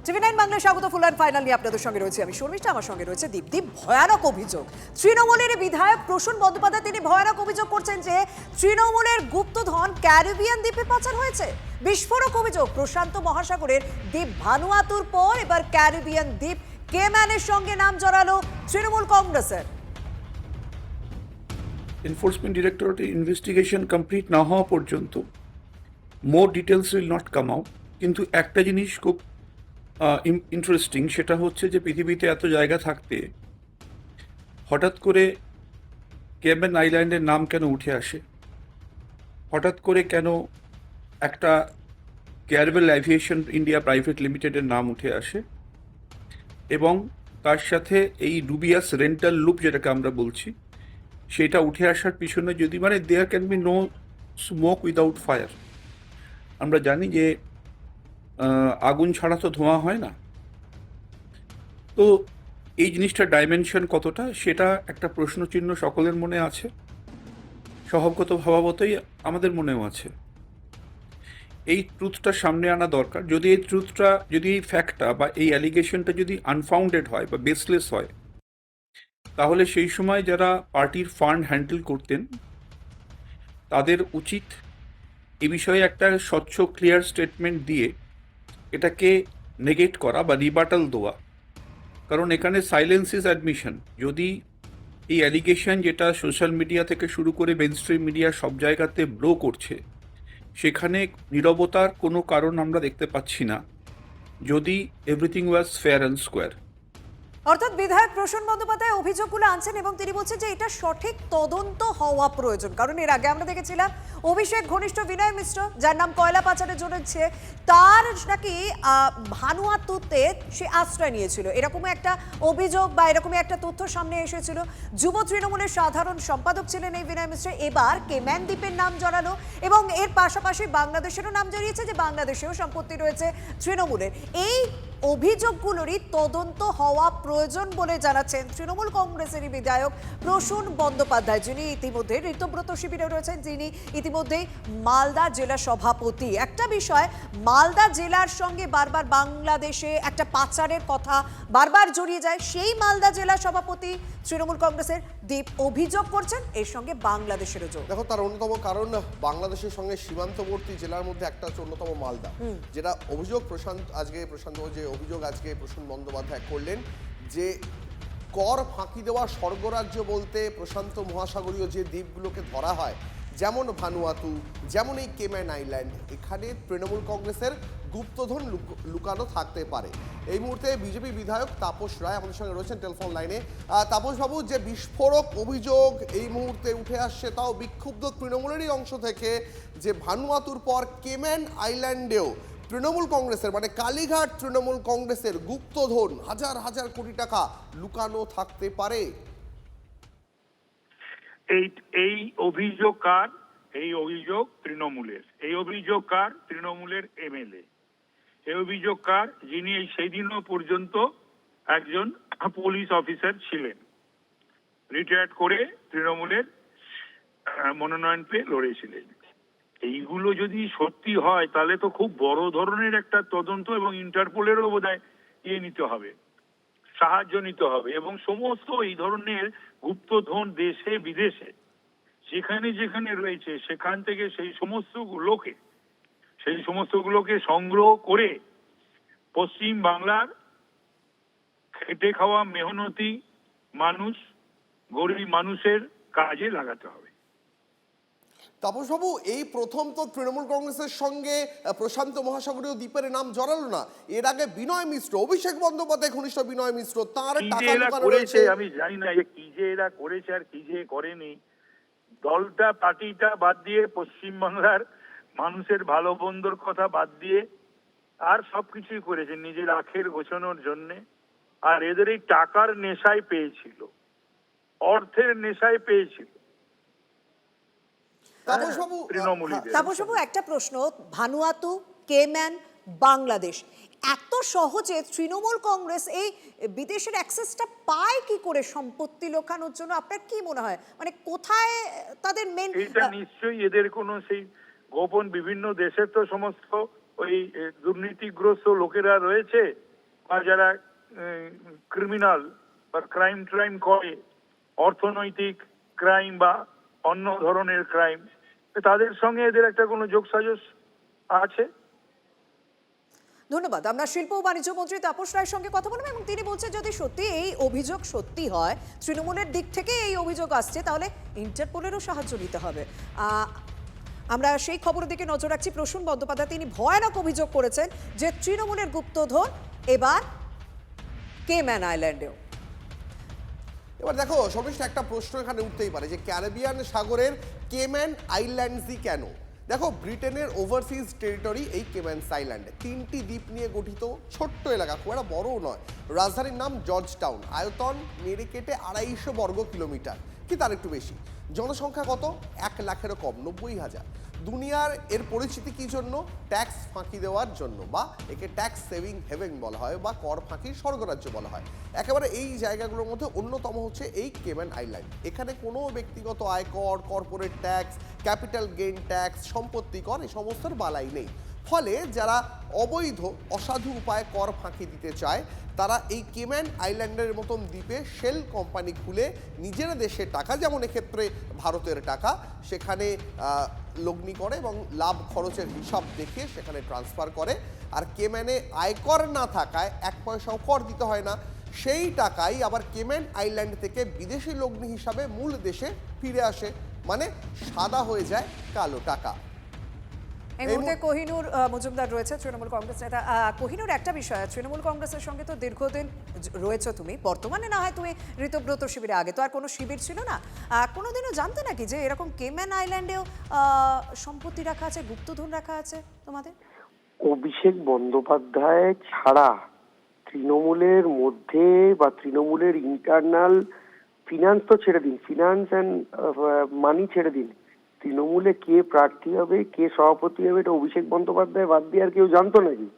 টিভি9 বাংলায় স্বাগত। Full and final নিয়ে আপনাদের সঙ্গে রয়েছে আমি শর্মিষ্ঠা, আমার সঙ্গে রয়েছে দীপ। ভয়ানক অভিযোগ তৃণমূলের বিধায়ক প্রসূন বন্দ্যোপাধ্যায়, তিনি ভয়ানক অভিযোগ করছেন যে তৃণমূলের গুপ্তধন ক্যারিবিয়ান দ্বীপে পাচার হয়েছে। বিস্ফোরক অভিযোগ, প্রশান্ত মহাসাগরের দ্বীপ ভানুয়াতুর পর এবার ক্যারিবিয়ান দ্বীপ কেম্যানের সঙ্গে নাম জড়ালো তৃণমূল কংগ্রেসের। এনফোর্সমেন্ট ডিরেক্টরেটের ইনভেস্টিগেশন কমপ্লিট না হওয়া পর্যন্ত more details will not come out. কিন্তু একটা জিনিস খুব ইন্টারেস্টিং, সেটা হচ্ছে যে পৃথিবীতে এত জায়গা থাকতে হঠাৎ করে কেম্যান আইল্যান্ডের নাম কেন উঠে আসে, হঠাৎ করে কেন একটা ক্যারভেল অ্যাভিয়েশন ইন্ডিয়া প্রাইভেট লিমিটেডের নাম উঠে আসে, এবং তার সাথে এই ডুবিয়াস রেন্টাল লুপ যেটাকে আমরা বলছি সেটা উঠে আসার পিছনে যদি there can be no smoke without fire. আমরা জানি যে আগুন ছাড়া তো ধোঁয়া হয় না। তো এই জিনিসটার ডাইমেনশন কতটা, সেটা একটা প্রশ্নচিহ্ন সকলের মনে আছে, স্বভাবগত ভাবাবতই আমাদের মনেও আছে। এই ট্রুথটা সামনে আনা দরকার। যদি এই ট্রুথটা, যদি এই ফ্যাক্টটা বা এই অ্যালিগেশনটা যদি আনফাউন্ডেড হয় বা বেসলেস হয়, তাহলে সেই সময় যারা পার্টির ফান্ড হ্যান্ডেল করতেন তাদের উচিত এ বিষয়ে একটা স্বচ্ছ ক্লিয়ার স্টেটমেন্ট দিয়ে এটাকে নেগেট করা বা রিবাটাল দেওয়া। কারণ এখানে সাইলেন্স ইজ অ্যাডমিশন। যদি এই অ্যালিগেশন, যেটা সোশ্যাল মিডিয়া থেকে শুরু করে মেইনস্ট্রিম মিডিয়া সব জায়গাতে ব্লো করছে, সেখানে নীরবতার কোনো কারণ আমরা দেখতে পাচ্ছি না, যদি everything was fair and square. অর্থাৎ বিধায়ক প্রসূন বন্দ্যোপাধ্যায় অভিযোগগুলো আনছেন এবং তিনি বলছেন যে এটা সঠিক তদন্ত হওয়া প্রয়োজন। কারণ এর আগে আমরা দেখেছিলাম অভিষেক ঘনিষ্ঠ বিনয় মিশ্র, যার নাম কয়লা পাচারে জড়িয়েছে, তার নাকি ভানুয়াতুতে সে আশ্রয় নিয়েছিল, এরকমই একটা অভিযোগ বা এরকমই একটা তথ্য সামনে এসেছিল। যুব তৃণমূলের সাধারণ সম্পাদক ছিলেন এই বিনয় মিশ্র। এবার কেম্যান দ্বীপের নাম জড়ালো এবং এর পাশাপাশি বাংলাদেশেরও নাম জড়িয়েছে, যে বাংলাদেশেও সম্পত্তি রয়েছে তৃণমূলের। এই অভিযোগগুলোরই তদন্ত হওয়া প্রয়োজন বলে জানাচ্ছেন তৃণমূল কংগ্রেসেরই বিধায়ক প্রসূন বন্দ্যোপাধ্যায়, যিনি ইতিমধ্যে ঋতব্রত শিবিরে রয়েছেন, যিনি ইতিমধ্যেই মালদা জেলা সভাপতি। একটা বিষয়, মালদা জেলার সঙ্গে বারবার বাংলাদেশে একটা পাচারের কথা বারবার জড়িয়ে যায়, সেই মালদা জেলা সভাপতি তৃণমূল কংগ্রেসের দীপ অভিযোগ করছেন এর সঙ্গে বাংলাদেশেরও যোগ। দেখো, তার অন্যতম কারণ বাংলাদেশের সঙ্গে সীমান্তবর্তী জেলার মধ্যে একটা হচ্ছে অন্যতম মালদা, যেটা অভিযোগ প্রশান্ত যে অভিযোগ আজকে প্রসূন বন্দ্যোপাধ্যায় করলেন, যে কর ফাঁকি দেওয়া স্বর্গরাজ্য বলতে প্রশান্ত মহাসাগরীয় যে দ্বীপগুলোকে ধরা হয়, যেমন ভানুয়াতু, যেমন এই কেম্যান আইল্যান্ড, এখানে তৃণমূল কংগ্রেসের গুপ্তধন লুকানো থাকতে পারে। এই মুহূর্তে বিজেপি বিধায়ক তাপস রায় আমাদের সঙ্গে রয়েছেন টেলিফোন লাইনে। তাপস বাবু, যে বিস্ফোরক অভিযোগ এই মুহূর্তে উঠে আসছে, তাও বিক্ষুব্ধ তৃণমূলেরই অংশ থেকে, যে ভানুয়াতুর পর কেম্যান আইল্যান্ডেও তৃণমূল কংগ্রেসের, কালীঘাট তৃণমূল কংগ্রেসের গুপ্তধন হাজার হাজার কোটি টাকা লুকানো থাকতে পারে। এই অভিযোগ কার? এই অভিযোগ তৃণমূলের। এই অভিযোগ কার? তৃণমূলের এমএলএ। এই অভিযোগ কার? যিনি সেই দিনও পর্যন্ত একজন পুলিশ অফিসার ছিলেন, রিটায়ার্ড করে তৃণমূলের মনোনয়ন পেয়ে লড়েছিলেন। এইগুলো যদি সত্যি হয় তাহলে তো খুব বড় ধরনের একটা তদন্ত, এবং ইন্টারপোলেরও বোধহয় নিতে হবে, সাহায্য নিতে হবে। এবং সমস্ত এই ধরনের গুপ্তধন দেশে বিদেশে যেখানে যেখানে রয়েছে, সেখান থেকে সেই সমস্তগুলোকে সংগ্রহ করে পশ্চিম বাংলার খেটে খাওয়া মেহনতি মানুষ, গরিব মানুষের কাজে লাগাতে হবে। তাপসবাবু, এই প্রথম তো তৃণমূল কংগ্রেসের সঙ্গে প্রশান্ত মহাসাগরীয় দ্বীপের নাম জড়ালো না। এর আগে বিনয় মিশ্র, অভিষেক বন্দ্যোপাধ্যায় ঘনিষ্ঠ বিনয় মিশ্র, তার টাকা লুকানো রয়েছে। আমি জানি না কি যে এরা করেছে আর কি যে করেনি। দলটা, পার্টিটা বাদ দিয়ে, পশ্চিমবাংলার মানুষের ভালো বন্ধুর কথা বাদ দিয়ে আর সবকিছুই করেছে নিজের আখের গোছানোর জন্যে। আর এদের এই টাকার নেশায় পেয়েছিল, অর্থের নেশায় পেয়েছিল। তাপসবাবু, একটা প্রশ্ন, ভানুয়াতু, কেম্যান, বাংলাদেশ, এত সহজে তৃণমূল কংগ্রেস এই বিদেশের অ্যাক্সেসটা পায় কি করে সম্পত্তি লোকানোর জন্য? আপনার কি মনে হয়, কোথায় তাদের মেন? এটা নিশ্চয়ই এদের কোনো সেই গোপন, বিভিন্ন দেশের তো সমস্ত ওই দুর্নীতিগ্রস্ত লোকেরা রয়েছে, বা যারা ক্রিমিনাল বা ক্রাইম করে, অর্থনৈতিক ক্রাইম বা অন্য ধরনের ক্রাইম, তাদের সঙ্গে এদের একটা কোনো যোগসাজশ আছে? ধন্যবাদ। আমরা শিল্প ও বাণিজ্য মন্ত্রী তাপস রায়ের সঙ্গে কথা বলবো এবং তিনি বলছেন যদি সত্যি এই অভিযোগ সত্যি হয়, তৃণমূলের দিক থেকে এই অভিযোগ আসছে, তাহলে ইন্টারপোলেরও সাহায্য নিতে হবে। আমরা সেই খবরের দিকে নজর রাখছি। প্রসূন বন্দ্যোপাধ্যায় তিনি ভয়ানক অভিযোগ করেছেন যে তৃণমূলের গুপ্তধন এবার কেম্যান আইল্যান্ডেও। এবার দেখো সর্বশেষ একটা প্রশ্ন এখানে উঠতেই পারে যে ক্যারিবিয়ান সাগরের কেম্যান আইল্যান্ডসই কেন? দেখো ব্রিটেনের ওভারসিজ টেরিটরি এই কেম্যানস আইল্যান্ডে 3টি দ্বীপ নিয়ে গঠিত ছোট্ট এলাকা, খুব একটা বড়ও নয়। রাজধানীর নাম জর্জ টাউন, আয়তন মেরে কেটে 250 বর্গ কিলোমিটার কি তার একটু বেশি। জনসংখ্যা কত? 1 লাখেরও কম, 90,000। দুনিয়ার এর পরিচিতি কি জন্য? ট্যাক্স ফাঁকি দেওয়ার জন্য, বা একে ট্যাক্স সেভিং হেভেন বলা হয় বা কর ফাঁকির স্বর্গরাজ্য বলা হয়। একেবারে এই জায়গাগুলোর মধ্যে অন্যতম হচ্ছে এই কেম্যান আইল্যান্ড। এখানে কোনো ব্যক্তিগত আয়কর, corporate tax, capital gain tax, সম্পত্তি কর এই সমস্তর বালাই নেই। ফলে যারা অবৈধ অসাধু উপায়ে কর ফাঁকি দিতে চায় তারা এই কেম্যান আইল্যান্ডের মতন দ্বীপে শেল কোম্পানি খুলে নিজের দেশের টাকা, যেমন এক্ষেত্রে ভারতের টাকা, সেখানে লগ্নি করে এবং লাভ খরচের হিসাব দেখে সেখানে ট্রান্সফার করে। আর কেম্যানে আয়কর না থাকায় 1 পয়সাও কর দিতে হয় না। সেই টাকাই আবার কেম্যান আইল্যান্ড থেকে বিদেশি লগ্নি হিসাবে মূল দেশে ফিরে আসে, মানে সাদা হয়ে যায় কালো টাকা। এই মুহূর্তে কোহিনুর মজুমদার রয়েছে, তৃণমূল কংগ্রেস নেতা। কোহিনুর, একটা বিষয়, তৃণমূল কংগ্রেসের সঙ্গে তো দীর্ঘদিন রয়েছে তুমি, বর্তমানে না হয় তুমি ঋতব্রত শিবিরে, আগে তো আর কোনো শিবির ছিল না। কোনোদিনও জানতে নাকি যে এরকম কেম্যান আইল্যান্ডেও সম্পত্তি রাখা আছে, গুপ্তধন রাখা আছে তোমাদের? অভিষেক বন্দ্যোপাধ্যায় ছাড়া তৃণমূলের মধ্যে বা তৃণমূলের ইন্টারনাল ফিনান্স তো ছেড়ে দিন, ফিনান্স অ্যান্ড মানি ছেড়ে দিন, তৃণমূলে কে প্রার্থী হবে, কে সভাপতি হবে, এটা অভিষেক বন্দ্যোপাধ্যায় বাদ দিয়ে আর কেউ জানতো নাকি?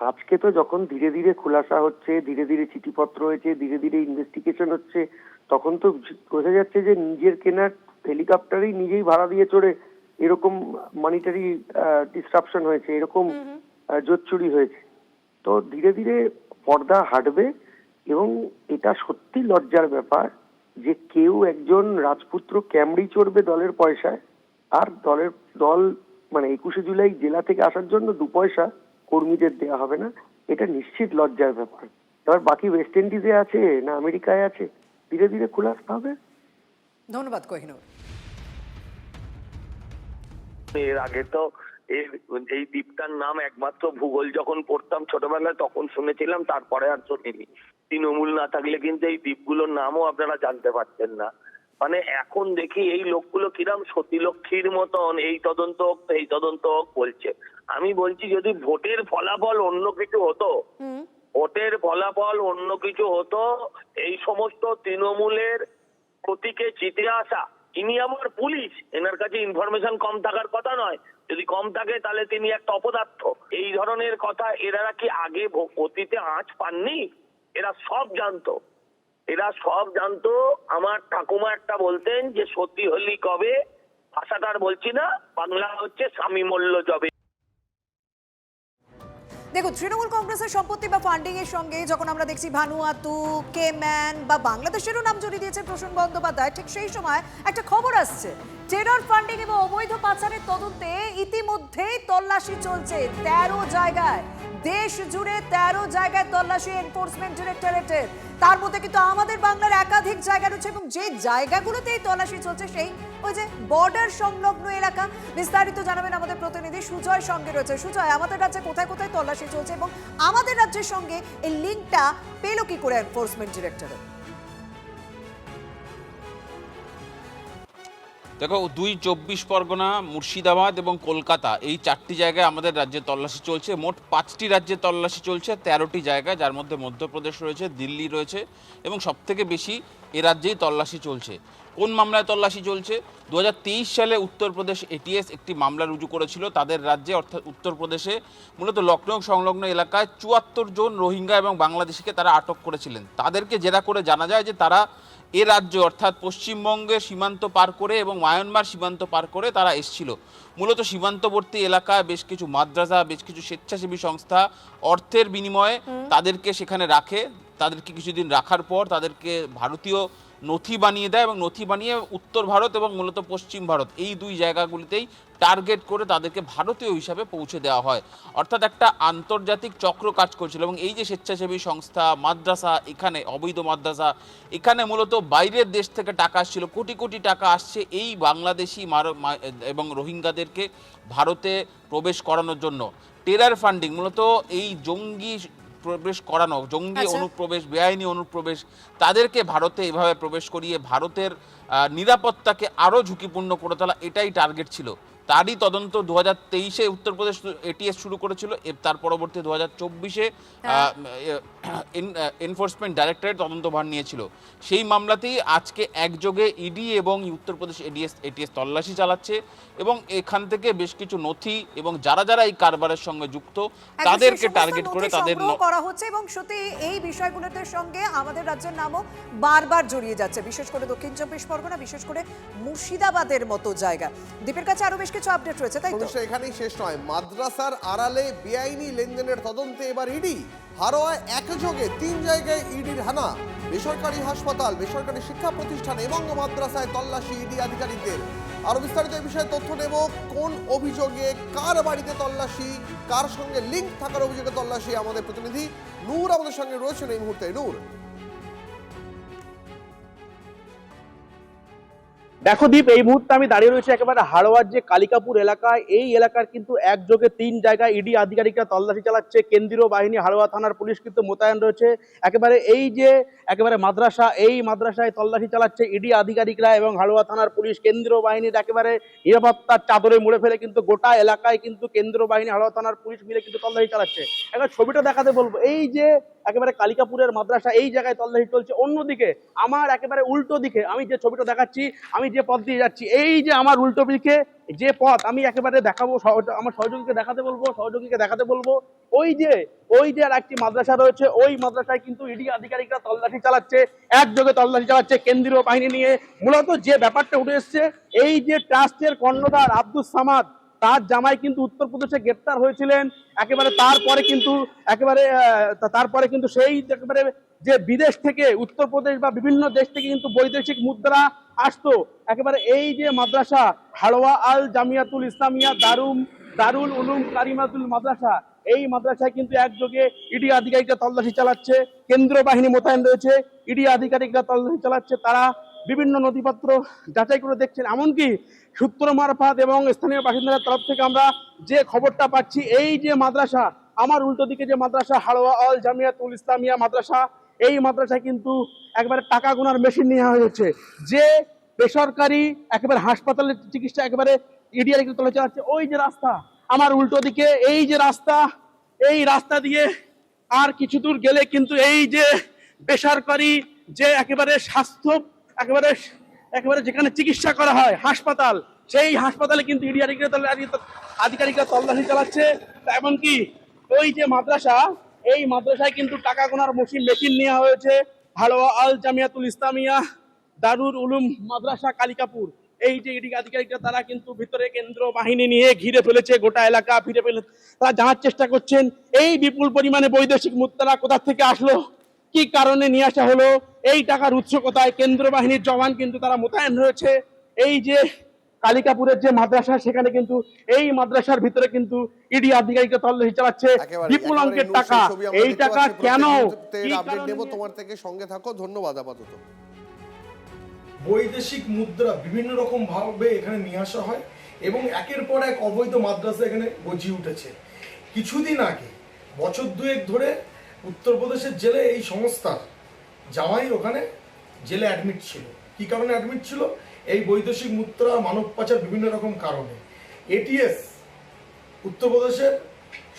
আজকে তো যখন ধীরে ধীরে খোলাসা হচ্ছে, ধীরে ধীরে চিঠিপত্র হয়েছে, ধীরে ধীরে ইনভেস্টিগেশন হচ্ছে, তখন তো বোঝা যাচ্ছে যে নিজের কেনার হেলিকপ্টারই নিজেই ভাড়া দিয়ে চড়ে এরকম মনিটারি ডিসরাপশন হয়েছে, এরকম জোট চুরি হয়েছে। তো ধীরে ধীরে পর্দা হাঁটবে এবং এটা সত্যি লজ্জার ব্যাপার যে কেউ একজন রাজপুত্র ক্যামরি চড়বে দলের পয়সায়, আর দল মানে 21শে জুলাই জেলা থেকে আসার জন্য 2 পয়সা কর্মীদের দেওয়া হবে না। এটা নিশ্চিত লজ্জার ব্যাপার। এবার বাকি ওয়েস্ট ইন্ডিজে আছে না আমেরিকায় আছে, ধীরে ধীরে খোলাসা হবে। ধন্যবাদ কোহিনুর। এর আগে তো এই দ্বীপটার নাম একমাত্র ভূগোল যখন পড়তাম ছোটবেলায় তখন শুনেছিলাম, তারপরে আর শুনিনি। তৃণমূল না থাকলে কিন্তু এই দ্বীপগুলোর নামও আপনারা জানতে পারতেন না। মানে এখন দেখি এই লোকগুলো কিরাম সতীলক্ষ্মীর মতন এই তদন্ত হোক এই তদন্ত হোক বলছে। আমি বলছি যদি ভোটের ফলাফল অন্য কিছু হতো, ভোটের ফলাফল অন্য কিছু হতো, এই সমস্ত তৃণমূলের প্রতীকে জিতে আসা, ইনি আমার পুলিশ, এনার কাছে ইনফরমেশন কম থাকার কথা নয়। যদি কম থাকে তাহলে তিনি একটা অপদার্থ। এই ধরনের কথা এরা কি আগে অতীতে আঁচ পাননি? এরা সব জানতো, এরা সব জানতো। আমার ঠাকুমা একটা বলতেন যে সত্যি হলি কবে, ভাষাটার বলছি না, বাংলা হচ্ছে স্বামী মূল্য জবে। দেখুন, তৃণমূল কংগ্রেসের সম্পত্তি বা ফান্ডিং এর সঙ্গে যখন আমরা দেখছি ভানুয়াতু, কেম্যান বা বাংলাদেশেরও নাম জড়িয়ে দিয়েছে প্রসূন বন্দ্যোপাধ্যায়, ঠিক সেই সময় একটা খবর আসছে টেরর ফান্ডিং এবং অবৈধ পাচারের তদন্তে ইতিমধ্যেই তল্লাশি চলছে 13 জায়গায়, দেশ জুড়ে 13 জায়গায় তল্লাশি এনফোর্সমেন্ট ডিরেক্টরেটের। তার মধ্যে কিন্তু আমাদের বাংলার একাধিক জায়গা রয়েছে এবং যে জায়গাগুলোতেই তল্লাশি চলছে সেই ওই যে বর্ডার সংলগ্ন এলাকা। বিস্তারিত জানাবেন আমাদের প্রতিনিধি সুজয় সঙ্গে রয়েছে। সুজয়, আমাদের রাজ্যে কোথায় কোথায় তল্লাশি চলছে এবং আমাদের রাজ্যের সঙ্গে এই লিঙ্কটা পেল কি করে এনফোর্সমেন্ট ডিরেক্টরেট? দেখো, 2 চব্বিশ পরগনা, মুর্শিদাবাদ এবং কলকাতা, এই 4টি জায়গায় আমাদের রাজ্যে তল্লাশি চলছে। মোট 5টি রাজ্যে তল্লাশি চলছে, 13টি জায়গায়, যার মধ্যে মধ্যপ্রদেশ রয়েছে, দিল্লি রয়েছে এবং সবথেকে বেশি এ রাজ্যেই তল্লাশি চলছে। কোন মামলায় তল্লাশি চলছে? 2023 সালে উত্তরপ্রদেশ এটিএস একটি মামলা রুজু করেছিল তাদের রাজ্যে, অর্থাৎ উত্তরপ্রদেশে, মূলত লখনৌ সংলগ্ন এলাকায় 74 জন রোহিঙ্গা এবং বাংলাদেশিকে তারা আটক করেছিলেন। তাদেরকে জেরা করে জানা যায় যে তারা এ রাজ্য অর্থাৎ পশ্চিমবঙ্গের সীমান্ত পার করে এবং মায়ানমার সীমান্ত পার করে তারা এসছিল। মূলত সীমান্তবর্তী এলাকায় বেশ কিছু মাদ্রাসা, বেশ কিছু স্বেচ্ছাসেবী সংস্থা অর্থের বিনিময়ে তাদেরকে সেখানে রাখে। তাদেরকে কিছুদিন রাখার পর তাদেরকে ভারতীয় নথি বানিয়ে দেয় এবং নথি বানিয়ে উত্তর ভারত এবং মূলত পশ্চিম ভারত এই দুই জায়গাগুলিতেই টার্গেট করে তাদেরকে ভারতীয় হিসাবে পৌঁছে দেওয়া হয়। অর্থাৎ একটা আন্তর্জাতিক চক্র কাজ করছিল। এবং এই যে স্বেচ্ছাসেবী সংস্থা, মাদ্রাসা, এখানে অবৈধ মাদ্রাসা, এখানে মূলত বাইরের দেশ থেকে টাকা আসছিল, কোটি কোটি টাকা আসছে এই বাংলাদেশি এবং রোহিঙ্গাদেরকে ভারতে প্রবেশ করানোর জন্য। টেরার ফান্ডিং, মূলত এই জঙ্গি প্রবেশ করানো, জঙ্গি অনুপ্রবেশ, বেআইনি অনুপ্রবেশ, তাদেরকে ভারতে এভাবে প্রবেশ করিয়ে ভারতের নিরাপত্তাকে আরও ঝুঁকিপূর্ণ করে তোলা, এটাই টার্গেট ছিল। তারই তদন্ত 2023-এ উত্তরপ্রদেশ এটিএস শুরু করেছিল। তার পরবর্তী 2024-এ এনফোর্সমেন্ট ডাইরেক্টরেট তদন্তভার নিয়েছিল। সেই মামলাতেই আজকে একযোগে ইডি এবং উত্তরপ্রদেশ এটিএস তল্লাশি চালাচ্ছে এবং এখান থেকে বেশ কিছু নথি এবং যারা যারা এই কারবারের সঙ্গে যুক্ত তাদেরকে টার্গেট করে তাদের করা হচ্ছে। এবং সত্যি এই বিষয়গুলোর সঙ্গে আমাদের রাজ্যের নামও বারবার জড়িয়ে যাচ্ছে, বিশেষ করে দক্ষিণ চব্বিশ পরগনা, বিশেষ করে মুর্শিদাবাদের মতো জায়গা। দীপের কাছে আরো বেশ কিছু আপডেট রয়েছে, তাই তো? এখানেই শেষ নয়, মাদ্রাসার আড়ালে বেআইনি লেনদেনের তদন্তে এবার ইডি। হারোয়ায় একযোগে 3 জায়গায় ইডির হানা। বেসরকারি হাসপাতাল, বেসরকারি শিক্ষা প্রতিষ্ঠান এবং মাদ্রাসায় তল্লাশি ইডি আধিকারিকদের। আরো বিস্তারিত এই বিষয়ে তথ্য নেব। কোন অভিযোগে কার বাড়িতে তল্লাশি, কার সঙ্গে লিঙ্ক থাকার অভিযোগে তল্লাশি, আমাদের প্রতিনিধি নূর আমাদের সঙ্গে রয়েছেন এই মুহূর্তে। নূর, দেখো দীপ, এই মুহূর্তে আমি দাঁড়িয়ে রয়েছি একেবারে হাড়োয়ার যে কালিকাপুর এলাকায়। এই এলাকার কিন্তু একযোগে 3 জায়গায় ইডি আধিকারিকরা তল্লাশি চালাচ্ছে। কেন্দ্রীয় বাহিনী, হাড়োয়া থানার পুলিশ কিন্তু মোতায়েন রয়েছে। একেবারে এই যে একেবারে মাদ্রাসা, এই মাদ্রাসায় তল্লাশি চালাচ্ছে ইডি আধিকারিকরা এবং হাড়োয়া থানার পুলিশ। কেন্দ্রীয় বাহিনীর একেবারে নিরাপত্তার চাদরে মুড়ে ফেলে কিন্তু গোটা এলাকায় কিন্তু কেন্দ্রীয় বাহিনী, হাড়োয়া থানার পুলিশ মিলে কিন্তু তল্লাশি চালাচ্ছে। একবার ছবিটা দেখাতে বলবো। এই যে একেবারে কালিকাপুরের মাদ্রাসা, এই জায়গায় তল্লাশি চলছে। অন্যদিকে আমার একেবারে উল্টো দিকে আমি যে ছবিটা দেখাচ্ছি, আমি যে পথ দিয়ে যাচ্ছি, এই যে আমার উল্টো দিকে যে পথ আমি একেবারে দেখাবো, আমার সহযোগীকে দেখাতে বলবো, ওই যে আর একটি মাদ্রাসা রয়েছে, ওই মাদ্রাসায় কিন্তু ইডি আধিকারিকরা তল্লাশি চালাচ্ছে, একযোগে তল্লাশি চালাচ্ছে কেন্দ্রীয় বাহিনী নিয়ে। মূলত যে ব্যাপারটা উঠে এসছে, এই যে ট্রাস্টের কর্ণধার আব্দুস সামাদ, তার জামাই কিন্তু উত্তরপ্রদেশে গ্রেপ্তার হয়েছিলেন। একেবারে তারপরে কিন্তু সেই একেবারে যে বিদেশ থেকে উত্তরপ্রদেশ বা বিভিন্ন দেশ থেকে কিন্তু বৈদেশিক মুদ্রা আসতো। একেবারে এই যে মাদ্রাসা হাড়োয়া আল জামিয়াতুল ইসলামিয়া দারুল উলুম কারিমাতুল মাদ্রাসা, এই মাদ্রাসায় কিন্তু একযোগে ইডি আধিকারিকরা তল্লাশি চালাচ্ছে। কেন্দ্রীয় বাহিনী মোতায়েন রয়েছে, ইডি আধিকারিকরা তল্লাশি চালাচ্ছে। তারা বিভিন্ন নথিপত্র যাচাই করে দেখছেন। এমনকি সূত্র মারফত এবং স্থানীয় বাসিন্দাদের তরফ থেকে আমরা যে খবরটা পাচ্ছি, এই যে মাদ্রাসা, আমার উল্টো দিকে যে মাদ্রাসা হাড়োয়া আল জামিয়াতুল ইসলামিয়া মাদ্রাসা, এই মাদ্রাসায় কিন্তু একবারে টাকা গোনার মেশিন নেওয়া হয়েছে। যে বেসরকারি একেবারে হাসপাতালের চিকিৎসা একেবারে ইডি আধিকারিক তল্লাশি চালাচ্ছে। ওই যে রাস্তা আমার উল্টো দিকে, এই যে রাস্তা, এই রাস্তা দিয়ে আর কিছু দূর গেলে কিন্তু এই যে বেসরকারি যে একেবারে স্বাস্থ্য একেবারে যেখানে চিকিৎসা করা হয় হাসপাতাল, সেই হাসপাতালে কিন্তু ইডি আধিকারিকরা তল্লাশি চালাচ্ছে। এমনকি ওই যে মাদ্রাসা, এই মাদ্রাসায় কিন্তু টাকা গোনার মেশিন নেওয়া হয়েছে। হাড়োয়া আল জামিয়াতুল ইসলামিয়া দারুল উলুম মাদ্রাসা কালিকাপুর, এই যে ইডি আধিকারিকরা তারা কিন্তু ভিতরে কেন্দ্র বাহিনী নিয়ে ঘিরে ফেলেছে গোটা এলাকা। তারা জানার চেষ্টা করছেন এই বিপুল পরিমাণে বৈদেশিক মুদ্রা কোথা থেকে আসলো, কি কারণে নিয়ে আসা হলো, এই টাকার উৎস কোথায়। কেন্দ্র বাহিনীর জওয়ান কিন্তু তারা মোতায়েন রয়েছে। এই যে কালিকাপুরের যে মাদ্রাসা, সেখানে কিন্তু এই মাদ্রাসার ভিতরে কিন্তু ইডি আধিকারিকরা তল্লাশি চালাচ্ছে বিপুল অঙ্কের টাকা। এই টাকা কেন, আপডেট নেব তোমার থেকে, সঙ্গে থাকো। ধন্যবাদ। আপাতত বৈদেশিক মুদ্রা বিভিন্ন রকম ভাবে এখানে নিয়ে আসা হয় এবং একের পর এক অবৈধ মাদ্রাসা এখানে গজিয়ে উঠেছে। কিছুদিন আগে, বছর 2 ধরে উত্তরপ্রদেশের জেলে এই সংস্থার জামাই ওখানে জেলে অ্যাডমিট ছিল। কি কারণে অ্যাডমিট ছিল? এই বৈদেশিক মুদ্রা, মানব পাচার, বিভিন্ন রকম কারণে। এটিএস উত্তরপ্রদেশের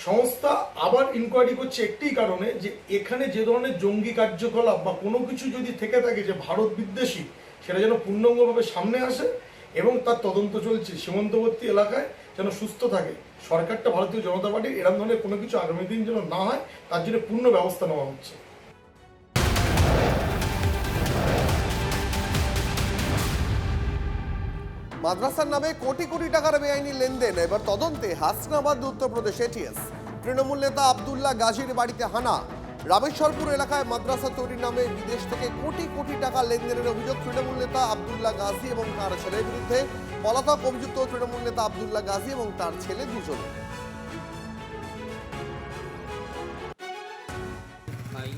সংস্থা আবার ইনকোয়ারি করছে একটি কারণে, যে এখানে যে ধরনের জঙ্গি কার্যকলাপ বা কোনো কিছু যদি থেকে থাকে যে ভারত বিদ্বেষী, সেটা যেন পূর্ণাঙ্গভাবে সামনে আসে এবং তার তদন্ত চলছে। সীমান্তবর্তী এলাকায় যেন সুস্থ থাকে। সরকারটা ভারতীয় জনতা পার্টির এরকম ধরনের কোনো কিছু আগামী দিন যেন না হয়, তার জন্য পূর্ণ ব্যবস্থা নেওয়া হচ্ছে। মাদ্রাসার নামে কোটি কোটি টাকার বেআইনি লেনদেন, এবার তদন্তে হাসনাবাদ উত্তরপ্রদেশ এটিএস। তৃণমূল নেতা আব্দুল্লাহ গাজীর বাড়িতে হানা। রামেশ্বরপুর এলাকায় মাদ্রাসা তৈরির নামে বিদেশ থেকে কোটি কোটি টাকা লেনদেনের অভিযোগ তৃণমূল নেতা আব্দুল্লাহ গাজী এবং তার ছেলের বিরুদ্ধে। পলাতক অভিযুক্ত তৃণমূল নেতা আব্দুল্লাহ গাজী এবং তার ছেলে দুজন। ভাই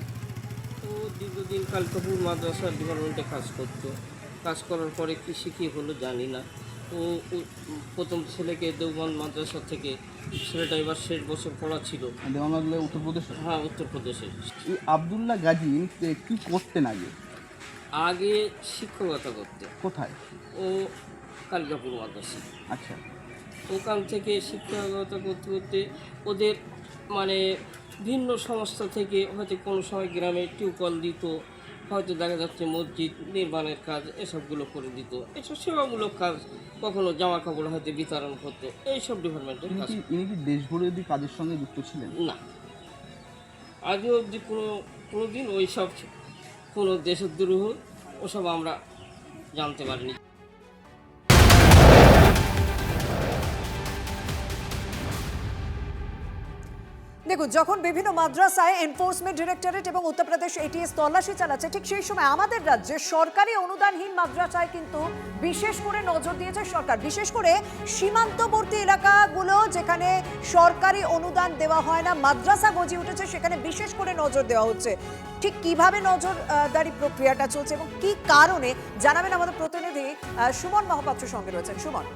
তো দীর্ঘদিন কালকাপুর মাদ্রাসার ডিপার্টমেন্টে কাজ করার পরে কি হলো জানি না। তো প্রথম ছেলেকে দেওবন্দ মাদ্রাসা থেকে, ছেলেটা এবার শেষ বছর পড়া ছিল দেওয়ানগরে উত্তরপ্রদেশে। হ্যাঁ, উত্তরপ্রদেশে। এই আব্দুল্লাহ গাজী কি করতেন আগে? আগে শিক্ষকতা করতে। কোথায়? ও কালকাপুর মাদ্রাসা। আচ্ছা। ওখান থেকে শিক্ষকতা করতে করতে ওদের মানে ভিন্ন সংস্থা থেকে হয়তো কোনো সময় গ্রামে টিউবওয়েল দিত, হয়তো দেখা যাচ্ছে মসজিদ নির্মাণের কাজ এসবগুলো করে দিত, এসব সেবামূলক কাজ, কখনো জামা কাপড় হয়তো বিতরণ করতো, এইসব ডিপার্টমেন্টের কাজ। ইনি কি দেশবিরোধী কাজের সঙ্গে যুক্ত ছিলেন? না, আজও অবধি কোনো দিন ওই সব কোনো দেশদ্রোহ ওসব আমরা জানতে পারিনি। দেখুন, যখন বিভিন্ন মাদ্রাসায় এনফোর্সমেন্ট ডিরেক্টরেট এবং উত্তরপ্রদেশ এটিএস তল্লাশি চালাচ্ছে, ঠিক সেই সময় আমাদের রাজ্যে সরকারি অনুদানহীন মাদ্রাসায় কিন্তু বিশেষ করে নজর দিয়েছে সরকার। বিশেষ করে সীমান্তবর্তী এলাকাগুলো যেখানে সরকারি অনুদান দেওয়া হয় না, মাদ্রাসা গজিয়ে উঠেছে, সেখানে বিশেষ করে নজর দেওয়া হচ্ছে। ঠিক কিভাবে নজরদারি প্রক্রিয়াটা চলছে এবং কি কারণে জানাবেন আমাদের প্রতিনিধি সুমন মহাপাত্র সঙ্গে রয়েছেন। সুমন,